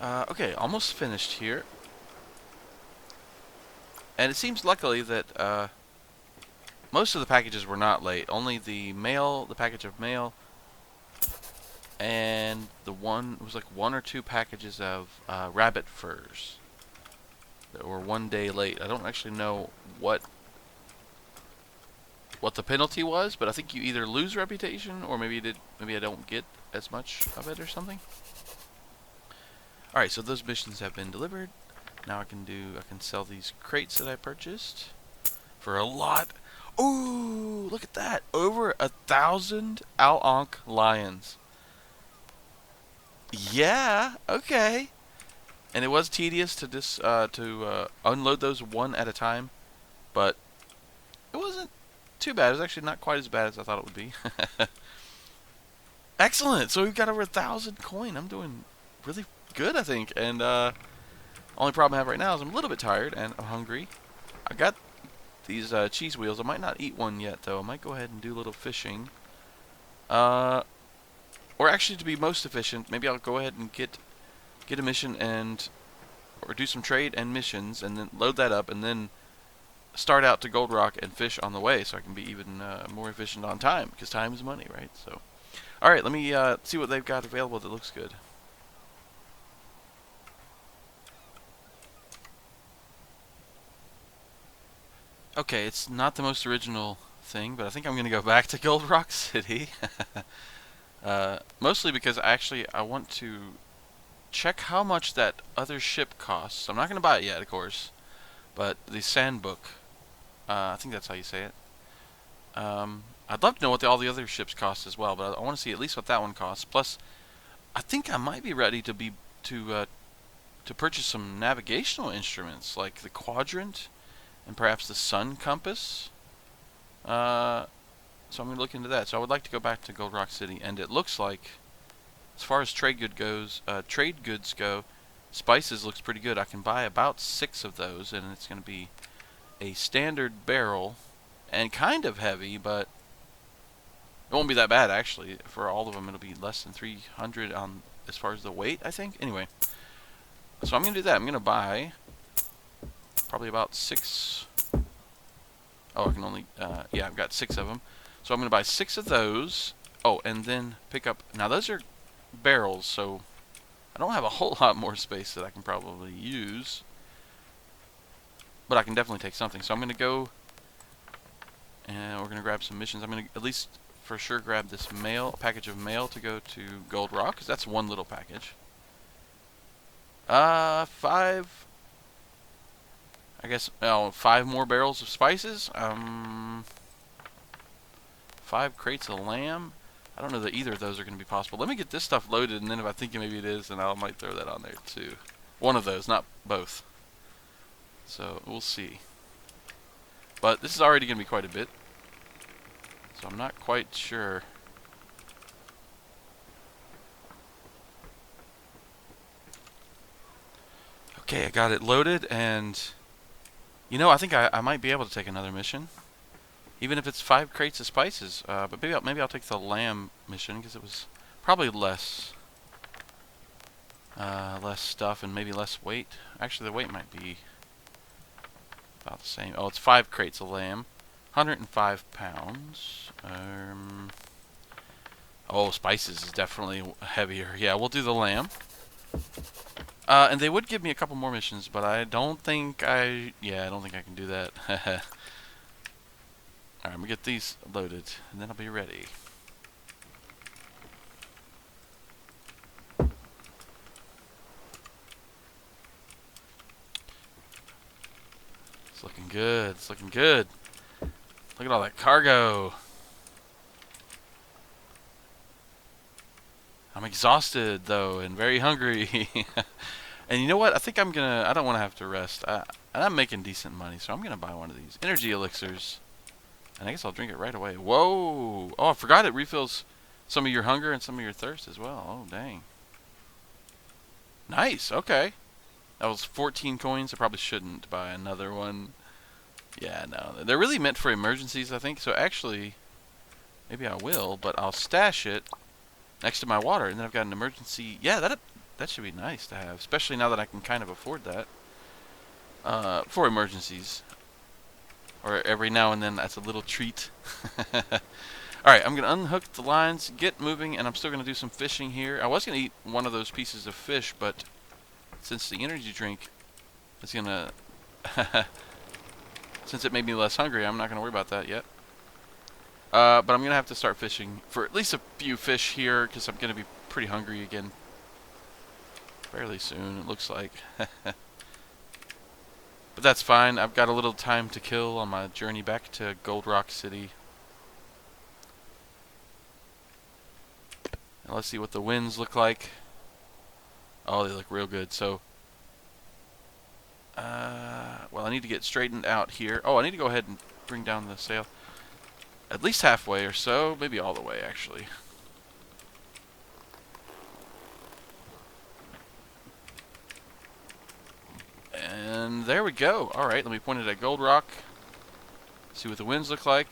Okay, almost finished here. And it seems luckily that most of the packages were not late. Only the package of mail, and it was like 1 or 2 packages of rabbit furs that were 1 day late. I don't actually know what the penalty was, but I think you either lose reputation or maybe I don't get as much of it or something. Alright, so those missions have been delivered. Now I can sell these crates that I purchased for a lot. Ooh, look at that. Over 1,000 Ankh lions. Yeah, okay. And it was tedious to unload those one at a time, but it wasn't too bad. It was actually not quite as bad as I thought it would be. Excellent. So we've got over 1,000 coin. I'm doing really good, I think. And only problem I have right now is I'm a little bit tired and I'm hungry. I got these cheese wheels. I might not eat one yet, though. I might go ahead and do a little fishing. Or actually, to be most efficient, maybe I'll go ahead and get a mission or do some trade and missions, and then load that up, and then start out to Gold Rock and fish on the way, so I can be even more efficient on time, because time is money, right? So, all right, let me see what they've got available that looks good. Okay, it's not the most original thing, but I think I'm going to go back to Gold Rock City. Mostly because I want to check how much that other ship costs. I'm not going to buy it yet, of course, but the sand book, I think that's how you say it. I'd love to know what all the other ships cost as well, but I want to see at least what that one costs. Plus, I think I might be ready to purchase some navigational instruments like the quadrant and perhaps the sun compass. So I'm going to look into that. So I would like to go back to Gold Rock City, and it looks like, as far as trade goods go, spices looks pretty good. I can buy about 6 of those, and it's going to be a standard barrel, and kind of heavy, but it won't be that bad actually. For all of them, it'll be less than 300 on as far as the weight, I think. Anyway, so I'm going to do that. I'm going to buy probably about 6. Oh, I can only, yeah, I've got 6 of them. So I'm going to buy 6 of those. Oh, and then pick up, now those are barrels, so I don't have a whole lot more space that I can probably use. But I can definitely take something. So I'm going to go, and we're going to grab some missions. I'm going to at least for sure grab this package of mail to go to Gold Rock, because that's one little package. 5, I guess, 5 more barrels of spices. 5 crates of lamb. I don't know that either of those are going to be possible. Let me get this stuff loaded, and then if I think maybe it is, then I might throw that on there too. One of those, not both. So we'll see. But this is already going to be quite a bit, so I'm not quite sure. Okay, I got it loaded, and you know, I think I might be able to take another mission, even if it's 5 crates of spices. But maybe I'll take the lamb mission, because it was probably less stuff and maybe less weight. Actually, the weight might be about the same. Oh, it's 5 crates of lamb, 105 pounds. Oh, spices is definitely heavier. Yeah, we'll do the lamb. And they would give me a couple more missions, but I don't think I can do that. Alright, I'm gonna get these loaded, and then I'll be ready. It's looking good. It's looking good. Look at all that cargo. I'm exhausted, though, and very hungry. And you know what? I think I don't want to have to rest. And I'm making decent money, so I'm going to buy one of these. Energy elixirs. And I guess I'll drink it right away. Whoa! Oh, I forgot it refills some of your hunger and some of your thirst as well. Oh, dang. Nice, okay. That was 14 coins. I probably shouldn't buy another one. Yeah, no. They're really meant for emergencies, I think. So actually, maybe I will, but I'll stash it next to my water, and then I've got an emergency. Yeah, that should be nice to have, especially now that I can kind of afford that for emergencies. Or every now and then, that's a little treat. Alright, I'm going to unhook the lines, get moving, and I'm still going to do some fishing here. I was going to eat one of those pieces of fish, but since the energy drink is going to... since it made me less hungry, I'm not going to worry about that yet. But I'm going to have to start fishing for at least a few fish here, because I'm going to be pretty hungry again fairly soon, it looks like. But that's fine. I've got a little time to kill on my journey back to Gold Rock City. Now let's see what the winds look like. Oh, they look real good. So, well, I need to get straightened out here. Oh, I need to go ahead and bring down the sail. At least halfway or so. Maybe all the way, actually. And there we go. Alright, let me point it at Gold Rock. See what the winds look like.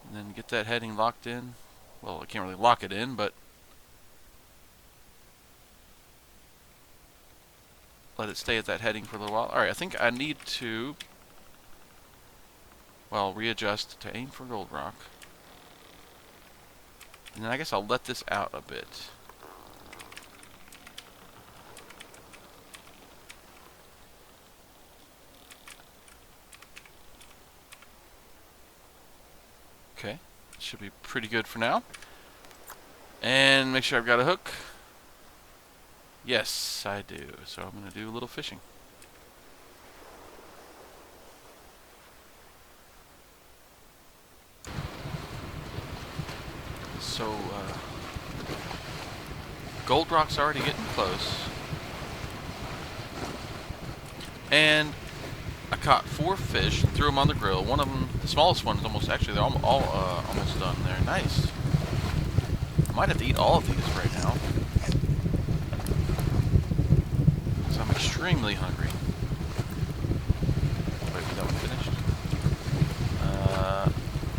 And then get that heading locked in. Well, I can't really lock it in, but let it stay at that heading for a little while. Alright, I think I need to, well, readjust to aim for Gold Rock. And then I guess I'll let this out a bit. Okay, should be pretty good for now. And make sure I've got a hook. Yes, I do. So I'm going to do a little fishing. So, Gold Rock's already getting close. And I caught 4 fish and threw them on the grill. One of them, the smallest one, is almost, actually, they're all almost done there. Nice. I might have to eat all of these right now, because I'm extremely hungry. Wait, is that one finished?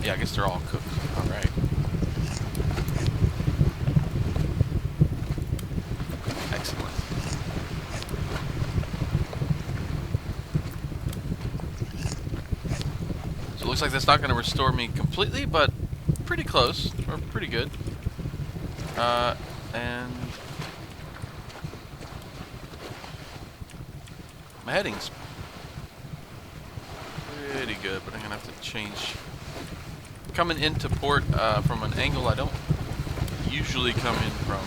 Yeah, I guess they're all cooked. Alright. Excellent. So it looks like that's not going to restore me completely, but pretty close, or pretty good. And my heading's pretty good, but I'm going to have to change. Coming into port from an angle I don't usually come in from.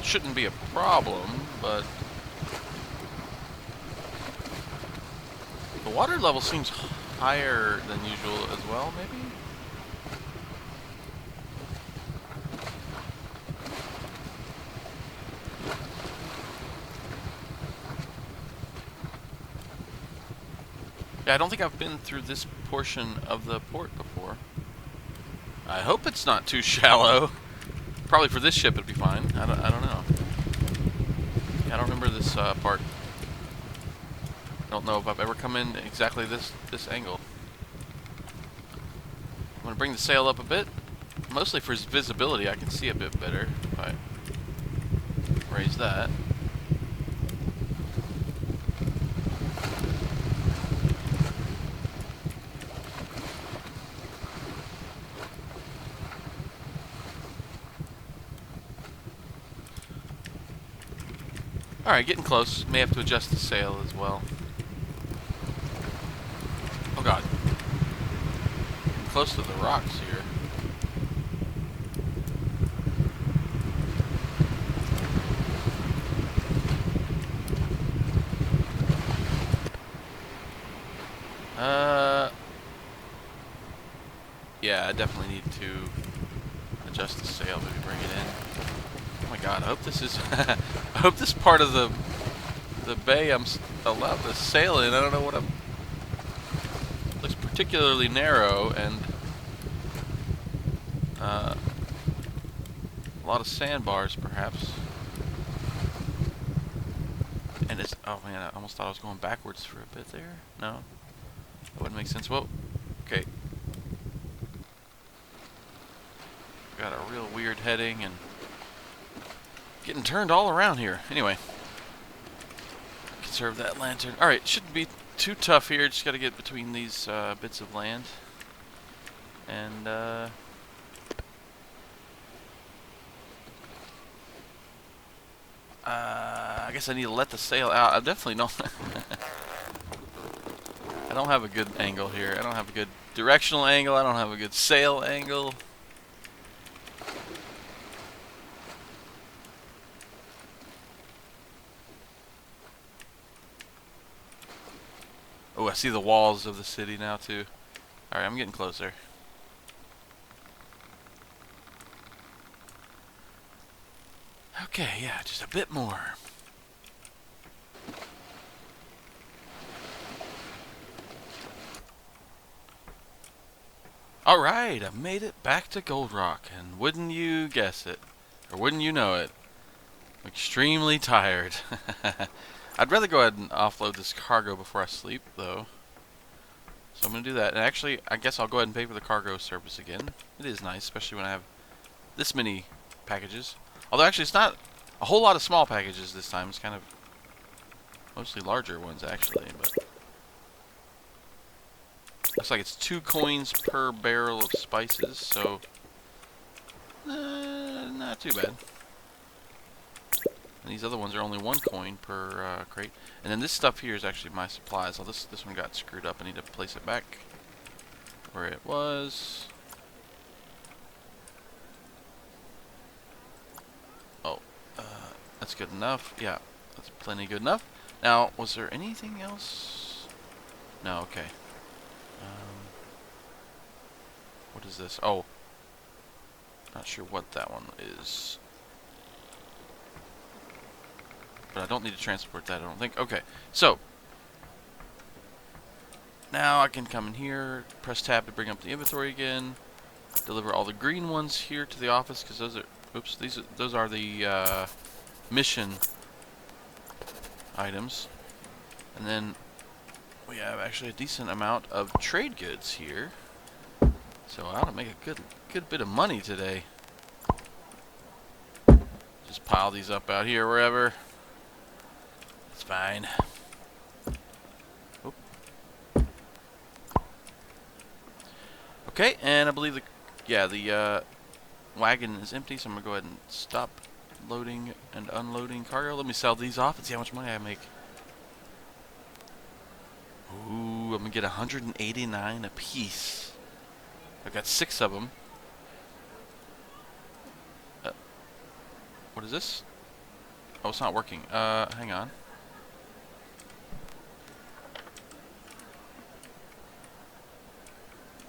Shouldn't be a problem, but the water level seems higher than usual as well, maybe? Yeah, I don't think I've been through this portion of the port before. I hope it's not too shallow. Probably for this ship it'd be fine. I don't know. Yeah, I don't remember this part. Don't know if I've ever come in exactly this angle. I'm gonna bring the sail up a bit, mostly for visibility. I can see a bit better if I raise that. Alright, getting close. May have to adjust the sail as well. Oh god. Getting close to the rocks here. Yeah, I definitely need to adjust the sail, maybe bring it in. Oh my god, I hope this is I hope this part of the the bay I'm allowed to sail in. I don't know what I'm. Looks particularly narrow and a lot of sandbars, perhaps. And it's, oh man, I almost thought I was going backwards for a bit there. No, that wouldn't make sense. Whoa, okay. Got a real weird heading and getting turned all around here. Anyway, conserve that lantern. All right, shouldn't be too tough here. Just got to get between these bits of land. And I guess I need to let the sail out. I definitely don't. I don't have a good angle here. I don't have a good directional angle. I don't have a good sail angle. Oh, I see the walls of the city now too. Alright, I'm getting closer. Okay, yeah, just a bit more. Alright, I made it back to Gold Rock, and wouldn't you guess it, or wouldn't you know it, I'm extremely tired. I'd rather go ahead and offload this cargo before I sleep, though. So I'm going to do that. And actually, I guess I'll go ahead and pay for the cargo service again. It is nice, especially when I have this many packages. Although, actually, it's not a whole lot of small packages this time. It's kind of mostly larger ones, actually. But looks like it's 2 coins per barrel of spices, so not too bad. And these other ones are only 1 coin per crate. And then this stuff here is actually my supplies. Oh, this one got screwed up. I need to place it back where it was. Oh, that's good enough. Yeah, that's plenty good enough. Now, was there anything else? No, okay. What is this? Oh, not sure what that one is. But I don't need to transport that, I don't think. Okay, so now I can come in here, press tab to bring up the inventory again, deliver all the green ones here to the office, because those are, oops, those are the mission items. And then we have actually a decent amount of trade goods here, so I ought to make a good bit of money today. Just pile these up out here wherever. It's fine. Oop. Okay, and I believe the wagon is empty, so I'm gonna go ahead and stop loading and unloading cargo. Let me sell these off and see how much money I make. Ooh, I'm gonna get 189 a piece. I've got 6 of them. What is this? Oh, it's not working. Hang on.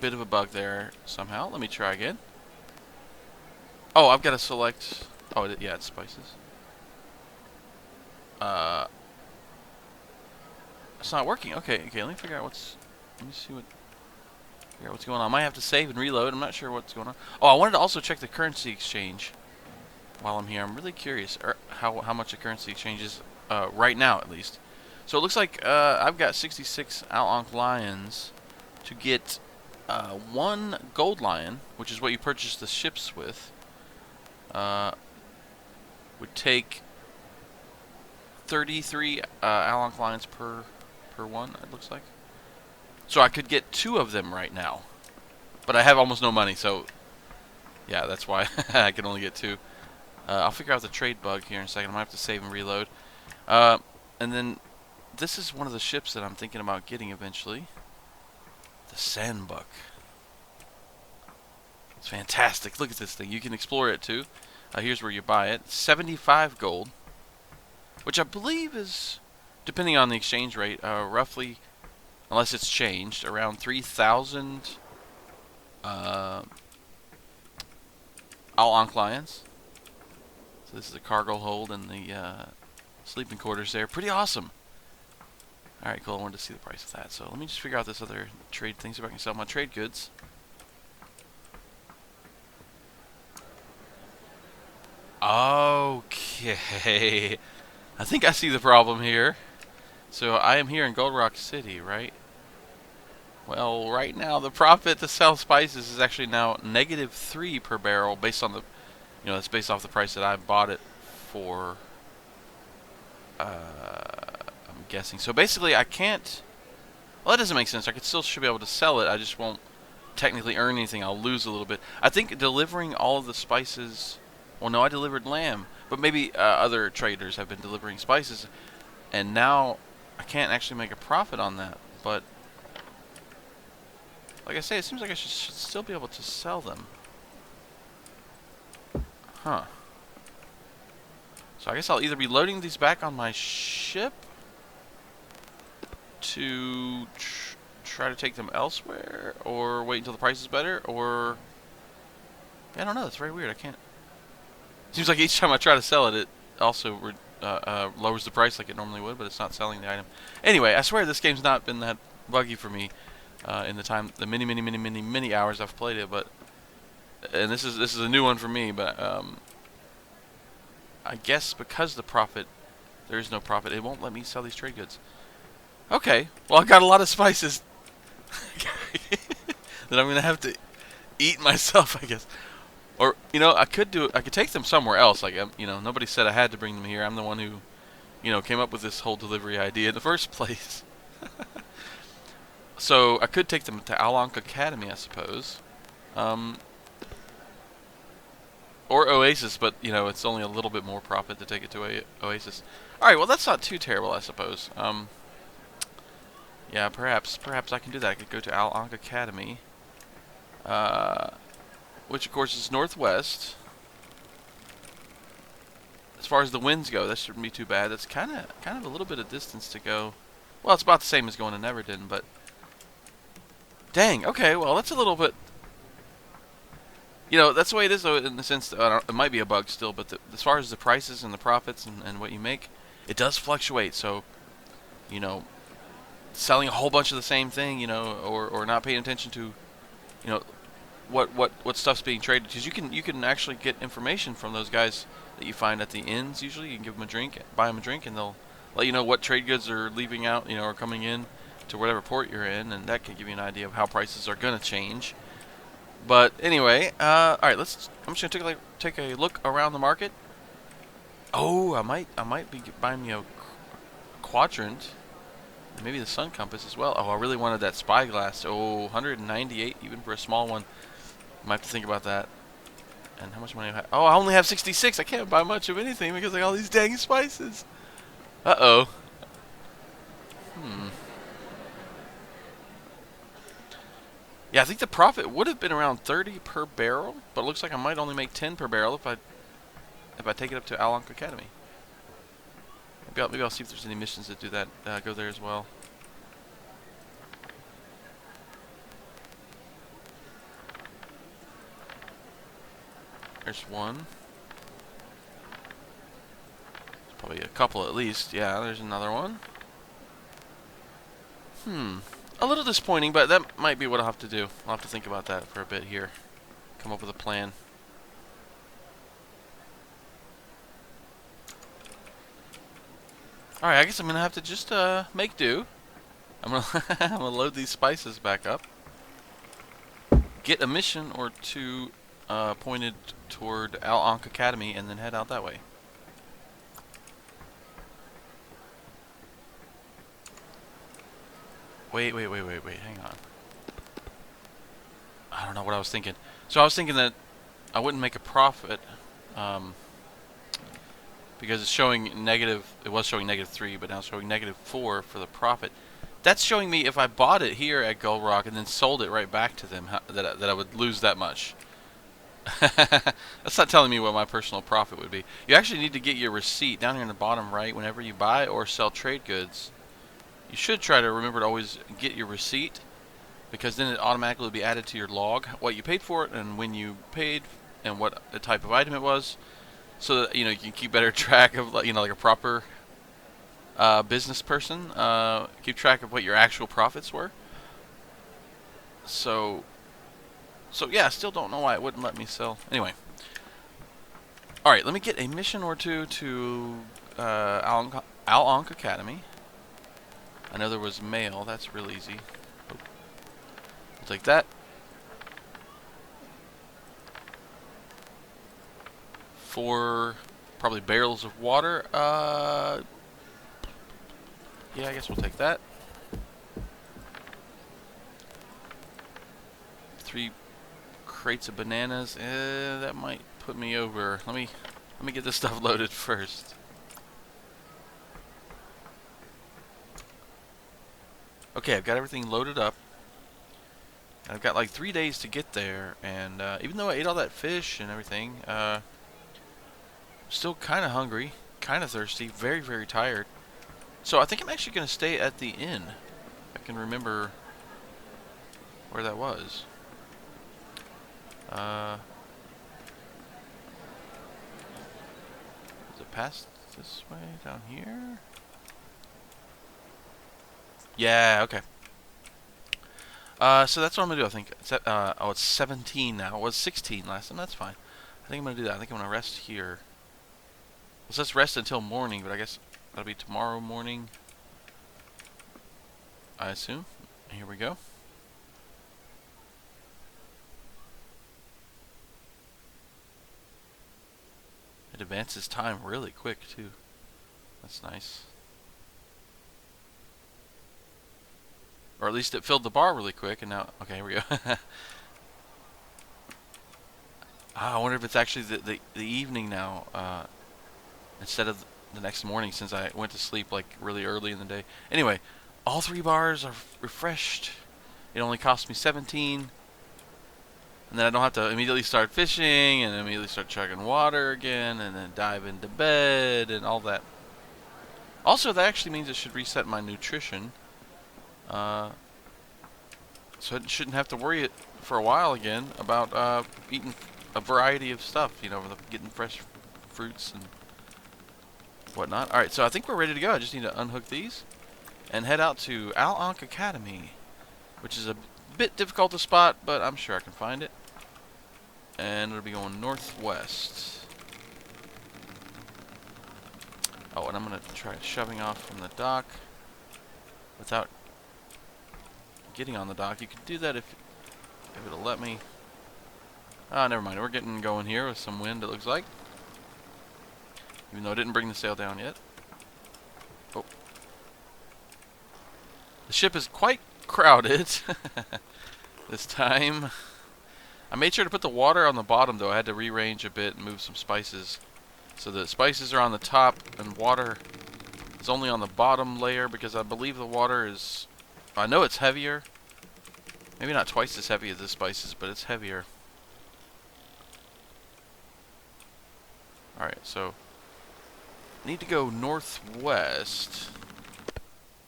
Bit of a bug there somehow. Let me try again. Oh, I've got to select. Oh, yeah, it's spices. It's not working. Okay, let me figure out what's. Let me see figure out what's going on. I might have to save and reload. I'm not sure what's going on. Oh, I wanted to also check the currency exchange while I'm here. I'm really curious how much the currency exchange is right now, at least. So it looks like I've got 66 Ankh lions to get 1 gold lion, which is what you purchase the ships with. Would take 33 Ankh lions per one, it looks like. So I could get 2 of them right now. But I have almost no money, so yeah, that's why I can only get 2. I'll figure out the trade bug here in a second. I might have to save and reload. And then this is one of the ships that I'm thinking about getting eventually. The Sandbuck. It's fantastic. Look at this thing. You can explore it too. Here's where you buy it. 75 gold. Which I believe is, depending on the exchange rate, roughly, unless it's changed, around 3,000 Ankh lions. So this is a cargo hold in the sleeping quarters there. Pretty awesome. Alright, cool. I wanted to see the price of that. So let me just figure out this other trade thing, see if I can sell my trade goods. Okay. I think I see the problem here. So I am here in Gold Rock City, right? Well, right now the profit to sell spices is actually now -3 per barrel based on the, that's based off the price that I bought it for. I'm guessing. So basically I can't, well, that doesn't make sense. I could still should be able to sell it. I just won't technically earn anything. I'll lose a little bit. I think delivering all of the spices, well, no, I delivered lamb, but maybe other traders have been delivering spices, and now I can't actually make a profit on that. But like I say, it seems like I should still be able to sell them. Huh. So I guess I'll either be loading these back on my ship to try to take them elsewhere, or wait until the price is better, or I don't know. It's very weird. I can't. Seems like each time I try to sell it, it also lowers the price like it normally would, but it's not selling the item. Anyway, I swear this game's not been that buggy for me in the many hours I've played it. But and this is a new one for me. But I guess because the profit, there is no profit. It won't let me sell these trade goods. Okay, well I got a lot of spices that I'm gonna have to eat myself, I guess. Or I could take them somewhere else. Like nobody said I had to bring them here. I'm the one who, came up with this whole delivery idea in the first place. So I could take them to Ankh Academy, I suppose, or Oasis. But it's only a little bit more profit to take it to Oasis. All right, well that's not too terrible, I suppose. Yeah, perhaps I can do that. I could go to Ankh Academy, which of course is northwest. As far as the winds go, that shouldn't be too bad. That's kind of a little bit of distance to go. Well, it's about the same as going to Neverton, but dang. Okay, well that's a little bit. That's the way it is, though. In the sense that, it might be a bug still, but as far as the prices and the profits and what you make, it does fluctuate. So, selling a whole bunch of the same thing, or not paying attention to, what stuff's being traded, because you can actually get information from those guys that you find at the inns. Usually, you can give them a drink, buy them a drink, and they'll let you know what trade goods are leaving out, or coming in to whatever port you're in, and that can give you an idea of how prices are gonna change. But anyway, all right, I'm just gonna take a look around the market. Oh, I might be buying me a quadrant. Maybe the sun compass as well. Oh, I really wanted that spyglass. Oh, 198 even for a small one. Might have to think about that. And how much money do I have? Oh, I only have 66. I can't buy much of anything because I got all these dang spices. Uh-oh. Yeah, I think the profit would have been around 30 per barrel, but it looks like I might only make 10 per barrel if I take it up to Ankh Academy. Maybe I'll see if there's any missions that do that. Go there as well. There's one. There's probably a couple at least. Yeah, there's another one. A little disappointing, but that might be what I'll have to do. I'll have to think about that for a bit here. Come up with a plan. Alright, I guess I'm going to have to just make do. I'm gonna load these spices back up. Get a mission or two pointed toward Ankh Academy, and then head out that way. Wait, hang on. I don't know what I was thinking. So I was thinking that I wouldn't make a profit, because it's showing negative. It was showing -3, but now it's showing -4 for the profit. That's showing me if I bought it here at Gold Rock and then sold it right back to them, that I would lose that much. That's not telling me what my personal profit would be. You actually need to get your receipt down here in the bottom right whenever you buy or sell trade goods. You should try to remember to always get your receipt, because then it automatically will be added to your log, what you paid for it and when you paid and what the type of item it was, so that you can keep better track of like a proper business person. Keep track of what your actual profits were. So, so yeah, I still don't know why it wouldn't let me sell. Anyway, all right, let me get a mission or two to Ankh Academy. I know there was mail. That's real easy. Oh, we'll take that. 4 probably barrels of water. Yeah, I guess we'll take that. 3 crates of bananas. That might put me over. Let me get this stuff loaded first. Okay, I've got everything loaded up. I've got like 3 days to get there, and even though I ate all that fish and everything, I'm still kind of hungry, kind of thirsty, very, very tired. So I think I'm actually going to stay at the inn. I can remember where that was. Is it past this way, down here? Yeah, okay. So that's what I'm going to do, I think. Oh, it's 17 now. It was 16 last time. That's fine. I think I'm going to do that. I think I'm going to rest here. Well, let's rest until morning, but I guess that'll be tomorrow morning, I assume. Here we go. It advances time really quick, too. That's nice. Or at least it filled the bar really quick, and now... Okay, here we go. I wonder if it's actually the evening now, instead of the next morning, since I went to sleep like really early in the day. Anyway, all 3 bars are refreshed. It only cost me 17. And then I don't have to immediately start fishing, and immediately start chugging water again, and then dive into bed, and all that. Also, that actually means it should reset my nutrition. So I shouldn't have to worry for a while again about eating a variety of stuff, you know, getting fresh fruits and whatnot. Alright, so I think we're ready to go. I just need to unhook these and head out to Ankh Academy, which is a bit difficult to spot, but I'm sure I can find it. And it'll be going northwest. Oh, and I'm going to try shoving off from the dock without getting on the dock. You can do that if it'll let me. Ah, never mind. We're getting going here with some wind, it looks like. Even though I didn't bring the sail down yet. Oh. The ship is quite crowded this time. I made sure to put the water on the bottom, though. I had to rearrange a bit and move some spices. So the spices are on the top and water is only on the bottom layer, because I believe the water is... I know it's heavier. Maybe not twice as heavy as the spices, but it's heavier. Alright, so need to go northwest,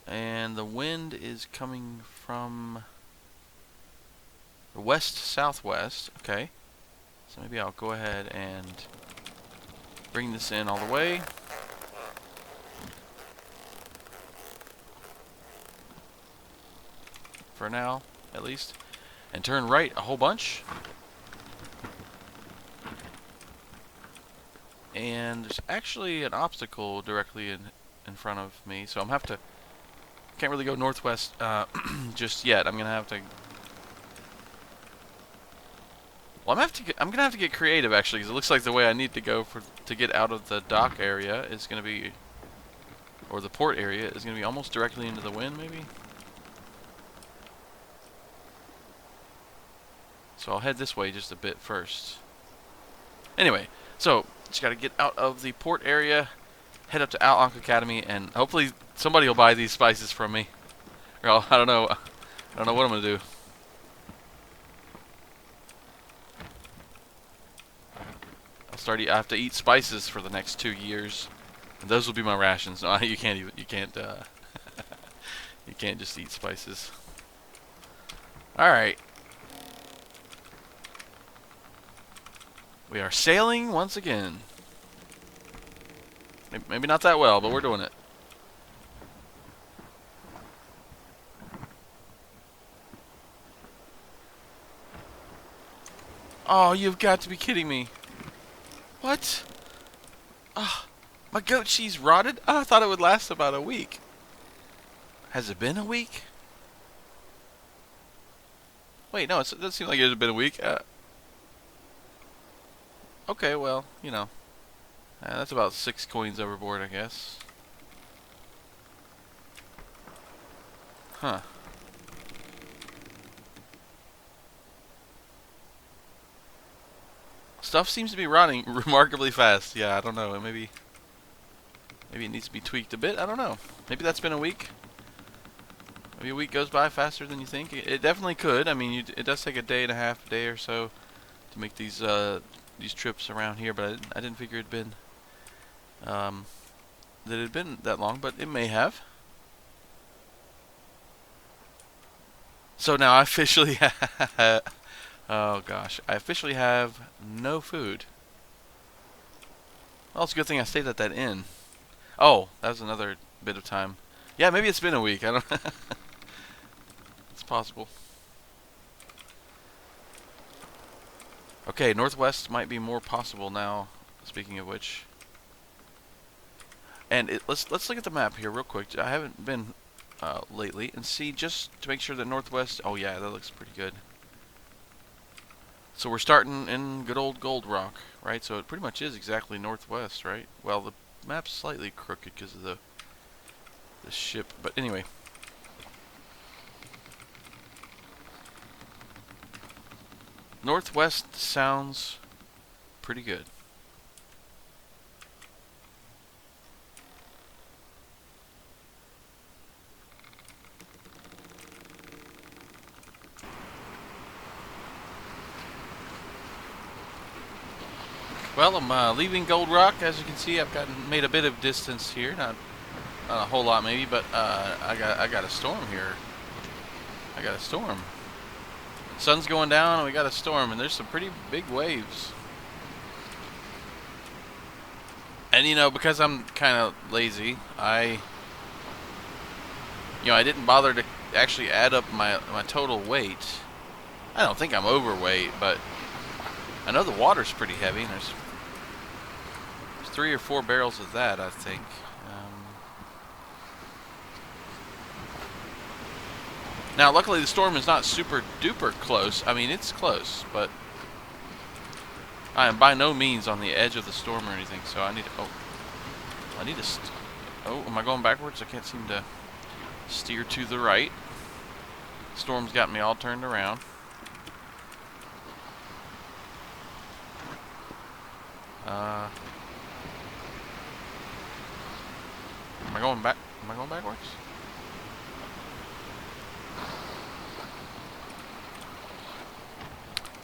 and the wind is coming from the west-southwest. Okay, so maybe I'll go ahead and bring this in all the way. For now, at least. And turn right a whole bunch. And there's actually an obstacle directly in front of me, so I'm can't really go northwest just yet. I'm gonna have to. Well, I'm gonna have to get creative, actually, because it looks like the way I need to go to get out of the dock area is gonna be, or the port area is gonna be almost directly into the wind, maybe. So I'll head this way just a bit first. Anyway, so just got to get out of the port area, head up to Ankh Academy, and hopefully somebody will buy these spices from me. Or I don't know. I don't know what I'm gonna do. I have to eat spices for the next 2 years, and those will be my rations. No, you can't you can't just eat spices. All right. We are sailing once again. Maybe not that well, but we're doing it. Oh, you've got to be kidding me. What? Ah, my goat cheese rotted? Oh, I thought it would last about a week. Has it been a week? Wait, no, it doesn't seem like it's been a week. Okay, well, you know. That's about 6 coins overboard, I guess. Huh. Stuff seems to be rotting remarkably fast. Yeah, I don't know. Maybe it needs to be tweaked a bit. I don't know. Maybe that's been a week. Maybe a week goes by faster than you think. It definitely could. I mean, it does take a day and a half, a day or so to make these trips around here. But I didn't figure it'd been that it had been that long. But it may have. So now I officially have, oh gosh, I officially have no food. Well, it's a good thing I stayed at that inn. Oh, that was another bit of time. Yeah, maybe it's been a week. I don't. It's possible. Okay, northwest might be more possible now. Speaking of which, and let's look at the map here real quick. I haven't been lately, and see just to make sure that northwest. Oh yeah, that looks pretty good. So we're starting in good old Gold Rock, right? So it pretty much is exactly northwest, right? Well, the map's slightly crooked because of the ship, but anyway. Northwest sounds pretty good. Well, I'm leaving Gold Rock. As you can see, I've made a bit of distance here. Not a whole lot, maybe, but I got a storm here. I got a storm. Sun's going down, and we got a storm, and there's some pretty big waves. And you know, because I'm kind of lazy, I didn't bother to actually add up my total weight. I don't think I'm overweight, but I know the water's pretty heavy, and there's 3 or 4 barrels of that, I think. Now, luckily, the storm is not super duper close. I mean, it's close, but I am by no means on the edge of the storm or anything. So I need to. Oh, am I going backwards? I can't seem to steer to the right. Storm's got me all turned around. Am I going back? Am I going backwards?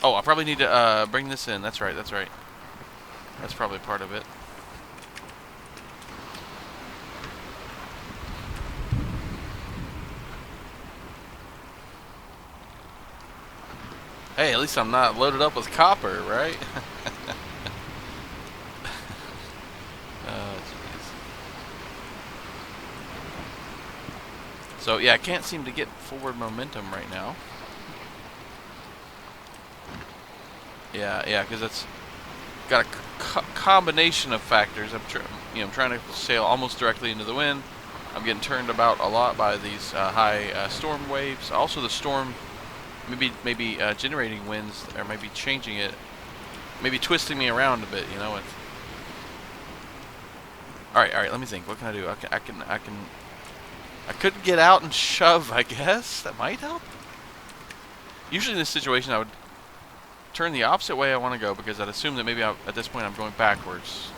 Oh, I probably need to bring this in. That's right. That's right. That's probably part of it. Hey, at least I'm not loaded up with copper, right? So yeah, I can't seem to get forward momentum right now. Yeah, because it's got a combination of factors. I'm trying to sail almost directly into the wind. I'm getting turned about a lot by these high storm waves. Also, the storm maybe generating winds, or maybe changing it, maybe twisting me around a bit. You know. All right. Let me think. What can I do? I could get out and shove. I guess that might help. Usually in this situation, I would turn the opposite way I want to go, because I'd assume that maybe at this point I'm going backwards.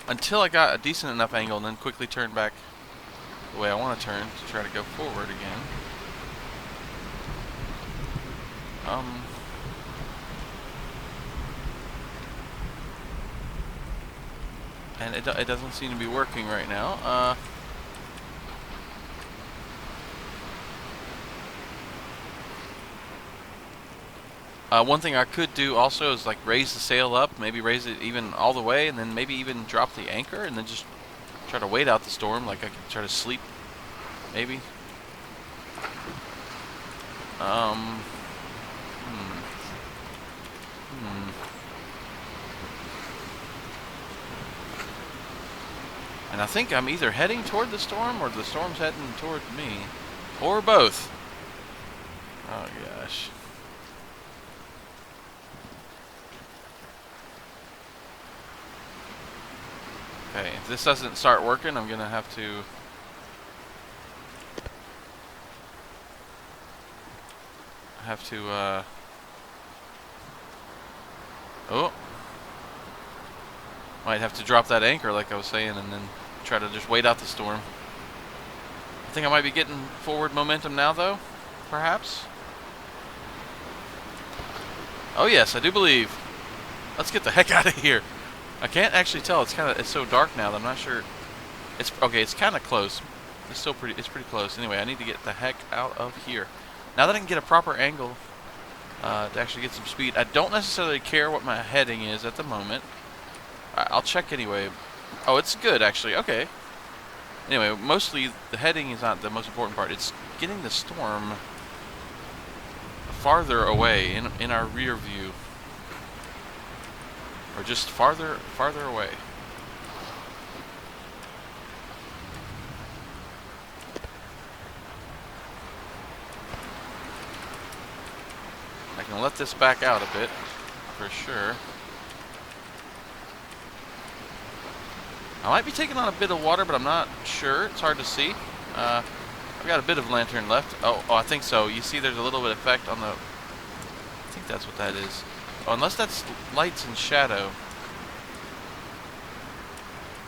Until I got a decent enough angle, and then quickly turn back the way I want to turn to try to go forward again. And it doesn't seem to be working right now. One thing I could do also is like raise the sail up, maybe raise it even all the way, and then maybe even drop the anchor, and then just try to wait out the storm. Like I could try to sleep, maybe. And I think I'm either heading toward the storm or the storm's heading toward me. Or both. Oh gosh. Okay, if this doesn't start working, I'm gonna have to... Oh. Might have to drop that anchor like I was saying and then try to just wait out the storm. I think I might be getting forward momentum now though, perhaps. Oh yes, I do believe. Let's get the heck out of here. I can't actually tell. It's so dark now that I'm not sure. It's okay. It's kind of close. It's still pretty. It's pretty close. Anyway, I need to get the heck out of here. Now that I can get a proper angle to actually get some speed, I don't necessarily care what my heading is at the moment. I'll check anyway. Oh, it's good actually. Okay. Anyway, mostly the heading is not the most important part. It's getting the storm farther away in our rear view. Or just farther away. I can let this back out a bit, for sure. I might be taking on a bit of water, but I'm not sure. It's hard to see. I've got a bit of lantern left. Oh, I think so. You see there's a little bit of effect on the... I think that's what that is. Oh, unless that's lights and shadow.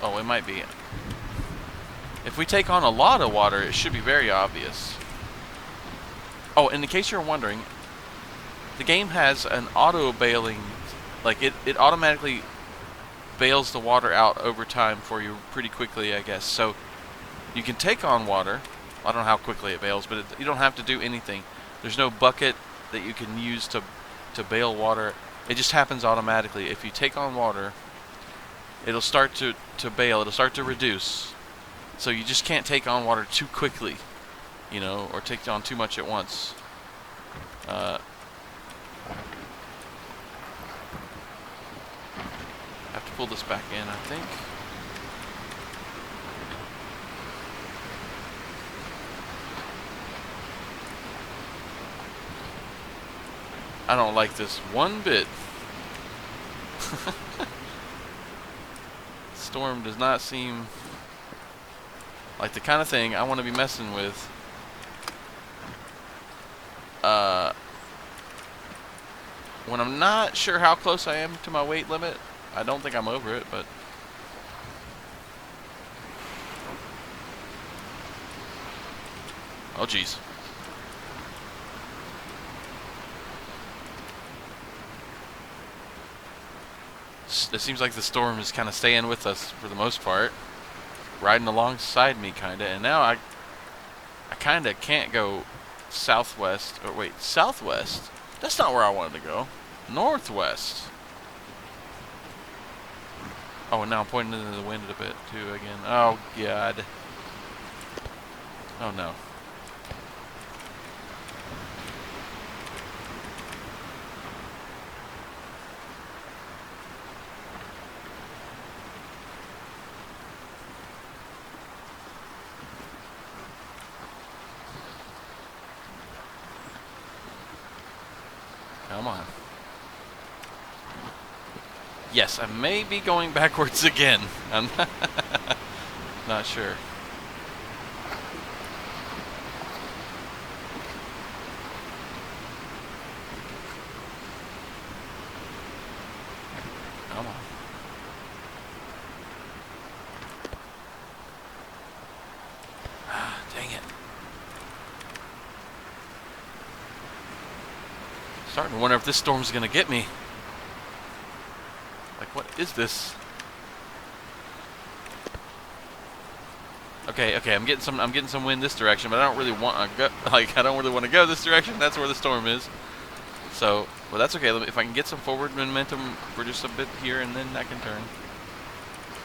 Oh, it might be. If we take on a lot of water, it should be very obvious. Oh, and in case you're wondering, the game has an auto-bailing, like it automatically bails the water out over time for you pretty quickly, I guess. So you can take on water. I don't know how quickly it bails, but you don't have to do anything. There's no bucket that you can use to bail water. It just happens automatically. If you take on water, it'll start to bail. It'll start to reduce. So you just can't take on water too quickly, you know, or take on too much at once. Have to pull this back in, I think. I don't like this one bit. Storm does not seem like the kind of thing I want to be messing with. When I'm not sure how close I am to my weight limit, I don't think I'm over it, but... Oh, jeez. It seems like the storm is kind of staying with us for the most part. Riding alongside me, kind of. And now I kind of can't go southwest. Or wait, southwest? That's not where I wanted to go. Northwest. Oh, and now I'm pointing into the wind a bit, too, again. Oh, God. Oh, no. Come on. Yes, I may be going backwards again. I'm not sure. Come on. Ah, dang it. Starting to wonder if this storm's gonna get me. Like, what is this? Okay, I'm getting some wind this direction, but I don't really want to go. Like, I don't really want to go this direction. That's where the storm is. So, well, that's okay. If I can get some forward momentum for just a bit here, and then I can turn.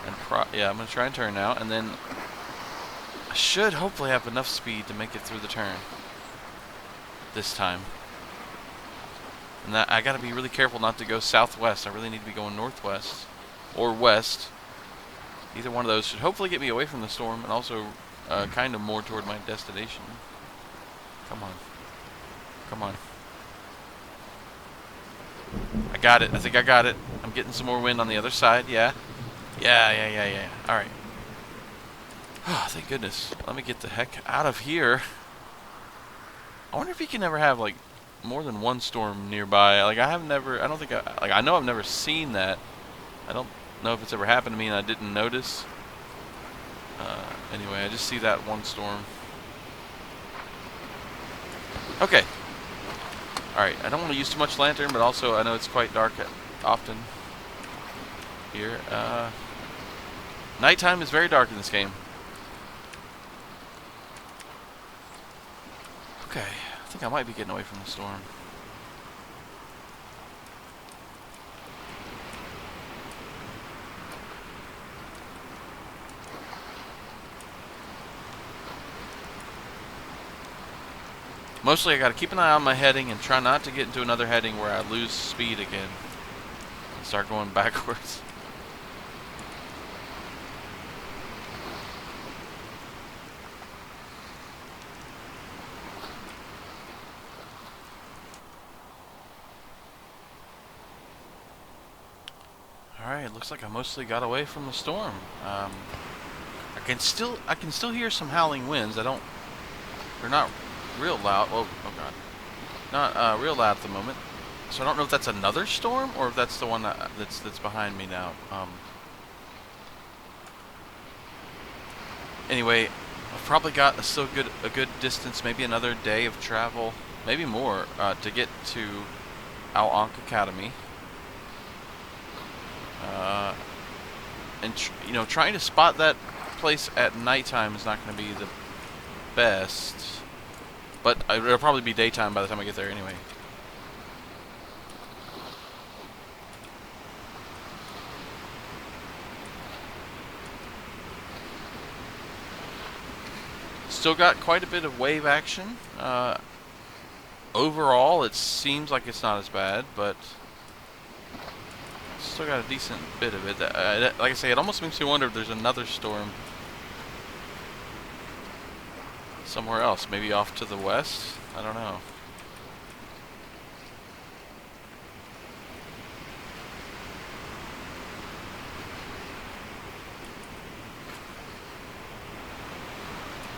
And yeah, I'm gonna try and turn now, and then I should hopefully have enough speed to make it through the turn this time. And that I gotta be really careful not to go southwest. I really need to be going northwest or west. Either one of those should hopefully get me away from the storm and also kind of more toward my destination. Come on. Come on. I got it. I think I got it. I'm getting some more wind on the other side. Yeah. Yeah. Alright. Oh, thank goodness. Let me get the heck out of here. I wonder if you can ever have, like, more than one storm nearby. Like, I don't think I know I've never seen that. I don't know if it's ever happened to me and I didn't notice. Anyway, I just see that one storm. Okay. Alright, I don't want to use too much lantern, but also I know it's quite dark often here. Nighttime is very dark in this game. Okay, I think I might be getting away from the storm. Mostly I gotta keep an eye on my heading and try not to get into another heading where I lose speed again and start going backwards. Alright, looks like I mostly got away from the storm. I can still hear some howling winds. They're not real loud. Oh god. Not real loud at the moment. So I don't know if that's another storm or if that's the one that's behind me now. Anyway, I've probably got a good distance, maybe another day of travel, maybe more, to get to Ankh Academy. And you know, trying to spot that place at nighttime is not going to be the best, but it'll probably be daytime by the time I get there anyway. Still got quite a bit of wave action. Overall, it seems like it's not as bad, but still got a decent bit of it. Like I say, it almost makes me wonder if there's another storm somewhere else, maybe off to the west. I don't know.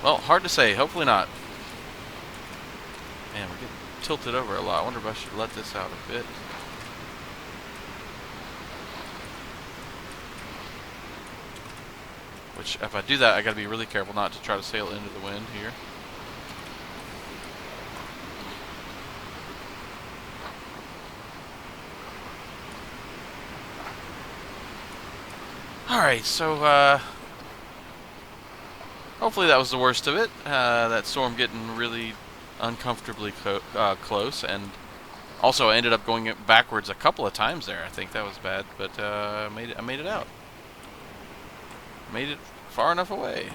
Well, hard to say. Hopefully not. Man, we're getting tilted over a lot. I wonder if I should let this out a bit. Which, if I do that, I gotta be really careful not to try to sail into the wind here. Alright, so, hopefully that was the worst of it. That storm getting really uncomfortably close, and also I ended up going backwards a couple of times there. I think that was bad, but I made it out. Made it far enough away.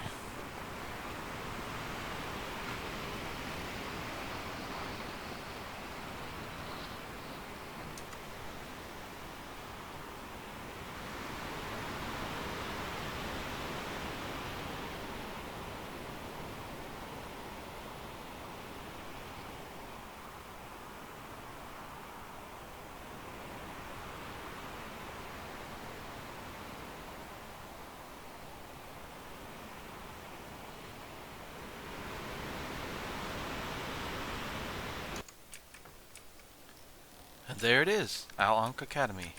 And there it is, Ankh Academy.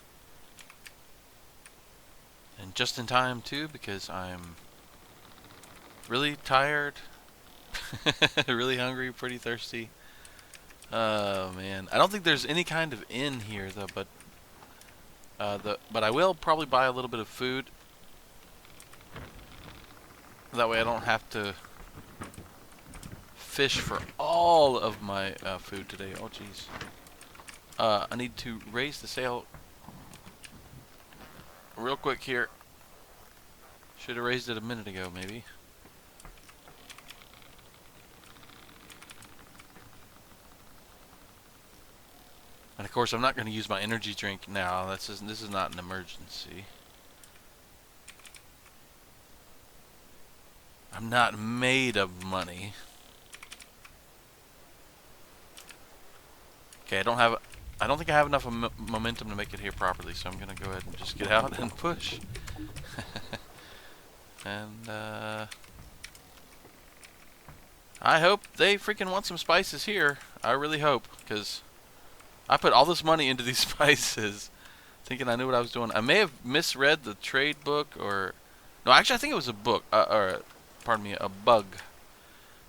And just in time too, because I'm really tired, really hungry, pretty thirsty. Oh man, I don't think there's any kind of inn here though, but I will probably buy a little bit of food. That way I don't have to fish for all of my food today. Oh jeez. I need to raise the sail real quick here. Should have raised it a minute ago, maybe. And of course, I'm not going to use my energy drink now. This is not an emergency. I'm not made of money. Okay, I don't think I have enough momentum to make it here properly, so I'm gonna go ahead and just get out and push. And I hope they freaking want some spices here. I really hope, because I put all this money into these spices, thinking I knew what I was doing. I may have misread the trade book, or no, actually I think it was a book, or pardon me, a bug,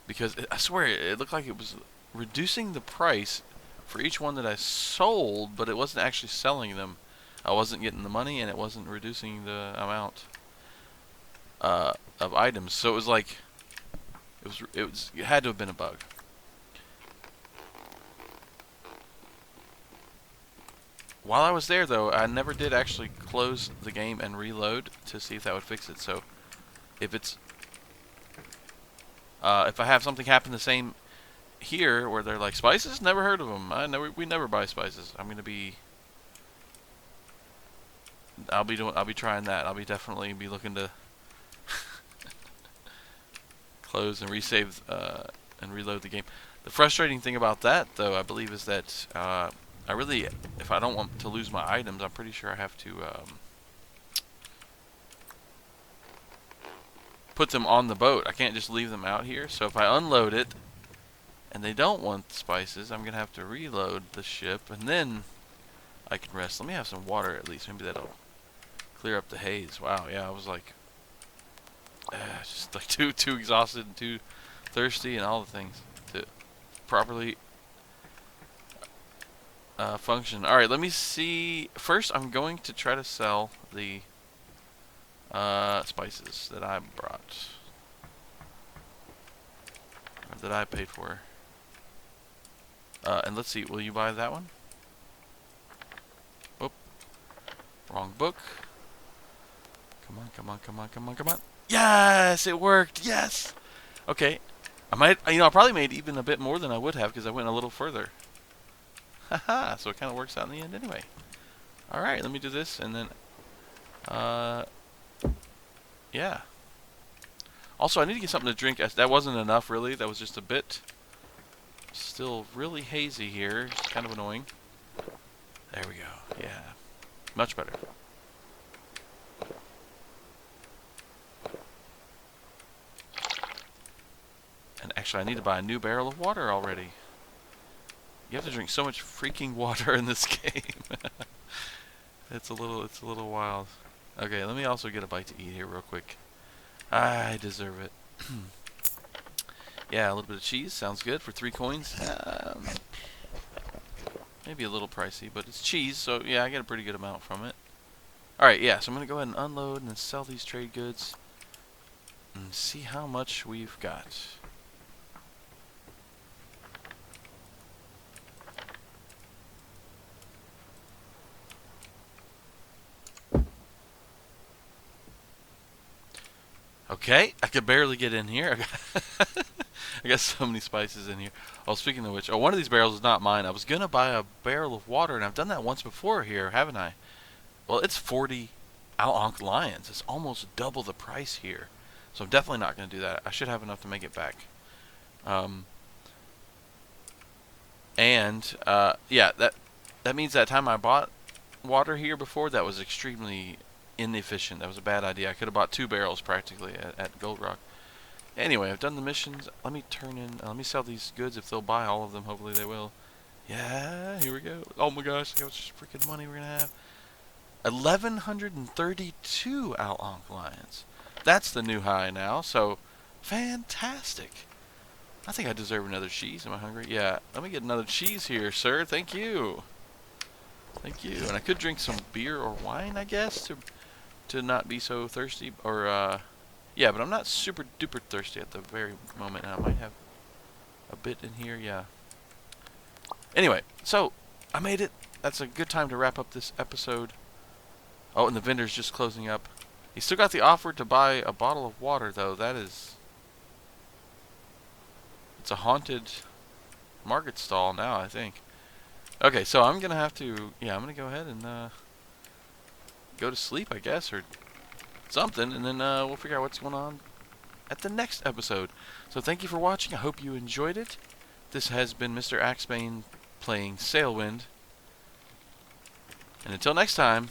because I swear it looked like it was reducing the price for each one that I sold, but it wasn't actually selling them. I wasn't getting the money, and it wasn't reducing the amount of items. So it was like it had to have been a bug. While I was there, though, I never did actually close the game and reload to see if that would fix it. So if it's if I have something happen the same here, where they're like, spices, never heard of them. We never buy spices. I'll be trying that. I'll be definitely be looking to close and resave and reload the game. The frustrating thing about that, though, I believe, is that I really, if I don't want to lose my items, I'm pretty sure I have to put them on the boat. I can't just leave them out here. So if I unload it and they don't want the spices, I'm gonna have to reload the ship, and then I can rest. Let me have some water at least. Maybe that'll clear up the haze. Wow, yeah, I was like just like too exhausted and too thirsty and all the things to properly function. Alright, let me see. First, I'm going to try to sell the spices that I brought, or that I paid for. And let's see, will you buy that one? Oh, wrong book. Come on, come on, come on, come on, come on. Yes, it worked. Yes. Okay. I probably made even a bit more than I would have because I went a little further. Haha, so it kind of works out in the end anyway. Alright, let me do this, and then, yeah. Also, I need to get something to drink. That wasn't enough, really. That was just a bit. Still really hazy here. It's kind of annoying. There we go. Yeah. Much better. And actually, I need to buy a new barrel of water already. You have to drink so much freaking water in this game. It's a little wild. Okay, let me also get a bite to eat here real quick. I deserve it. Yeah, a little bit of cheese sounds good for 3 coins. Maybe a little pricey, but it's cheese, so yeah, I get a pretty good amount from it. Alright, yeah, so I'm going to go ahead and unload and then sell these trade goods and see how much we've got. Okay, I could barely get in here. I got so many spices in here. Oh, speaking of which, one of these barrels is not mine. I was going to buy a barrel of water, and I've done that once before here, haven't I? Well, it's 40 Ankh lions. It's almost double the price here. So I'm definitely not going to do that. I should have enough to make it back. Yeah, that means that time I bought water here before, that was extremely inefficient. That was a bad idea. I could have bought 2 barrels practically at Gold Rock. Anyway, I've done the missions. Let me sell these goods if they'll buy all of them. Hopefully they will. Yeah, here we go. Oh my gosh, look how much freaking money we're gonna have. 1,132 Ankh lions. That's the new high now, so fantastic. I think I deserve another cheese. Am I hungry? Yeah, let me get another cheese here, sir. Thank you. Thank you. And I could drink some beer or wine, I guess, to not be so thirsty. Or, yeah, but I'm not super duper thirsty at the very moment. And I might have a bit in here, yeah. Anyway, so I made it. That's a good time to wrap up this episode. Oh, and the vendor's just closing up. He still got the offer to buy a bottle of water, though. It's a haunted market stall now, I think. Okay, so I'm gonna have to. Yeah, I'm gonna go ahead and go to sleep, I guess, or something, and then we'll figure out what's going on at the next episode. So thank you for watching. I hope you enjoyed it. This has been Mr. Axebane playing Sailwind. And until next time,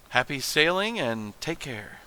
happy sailing and take care.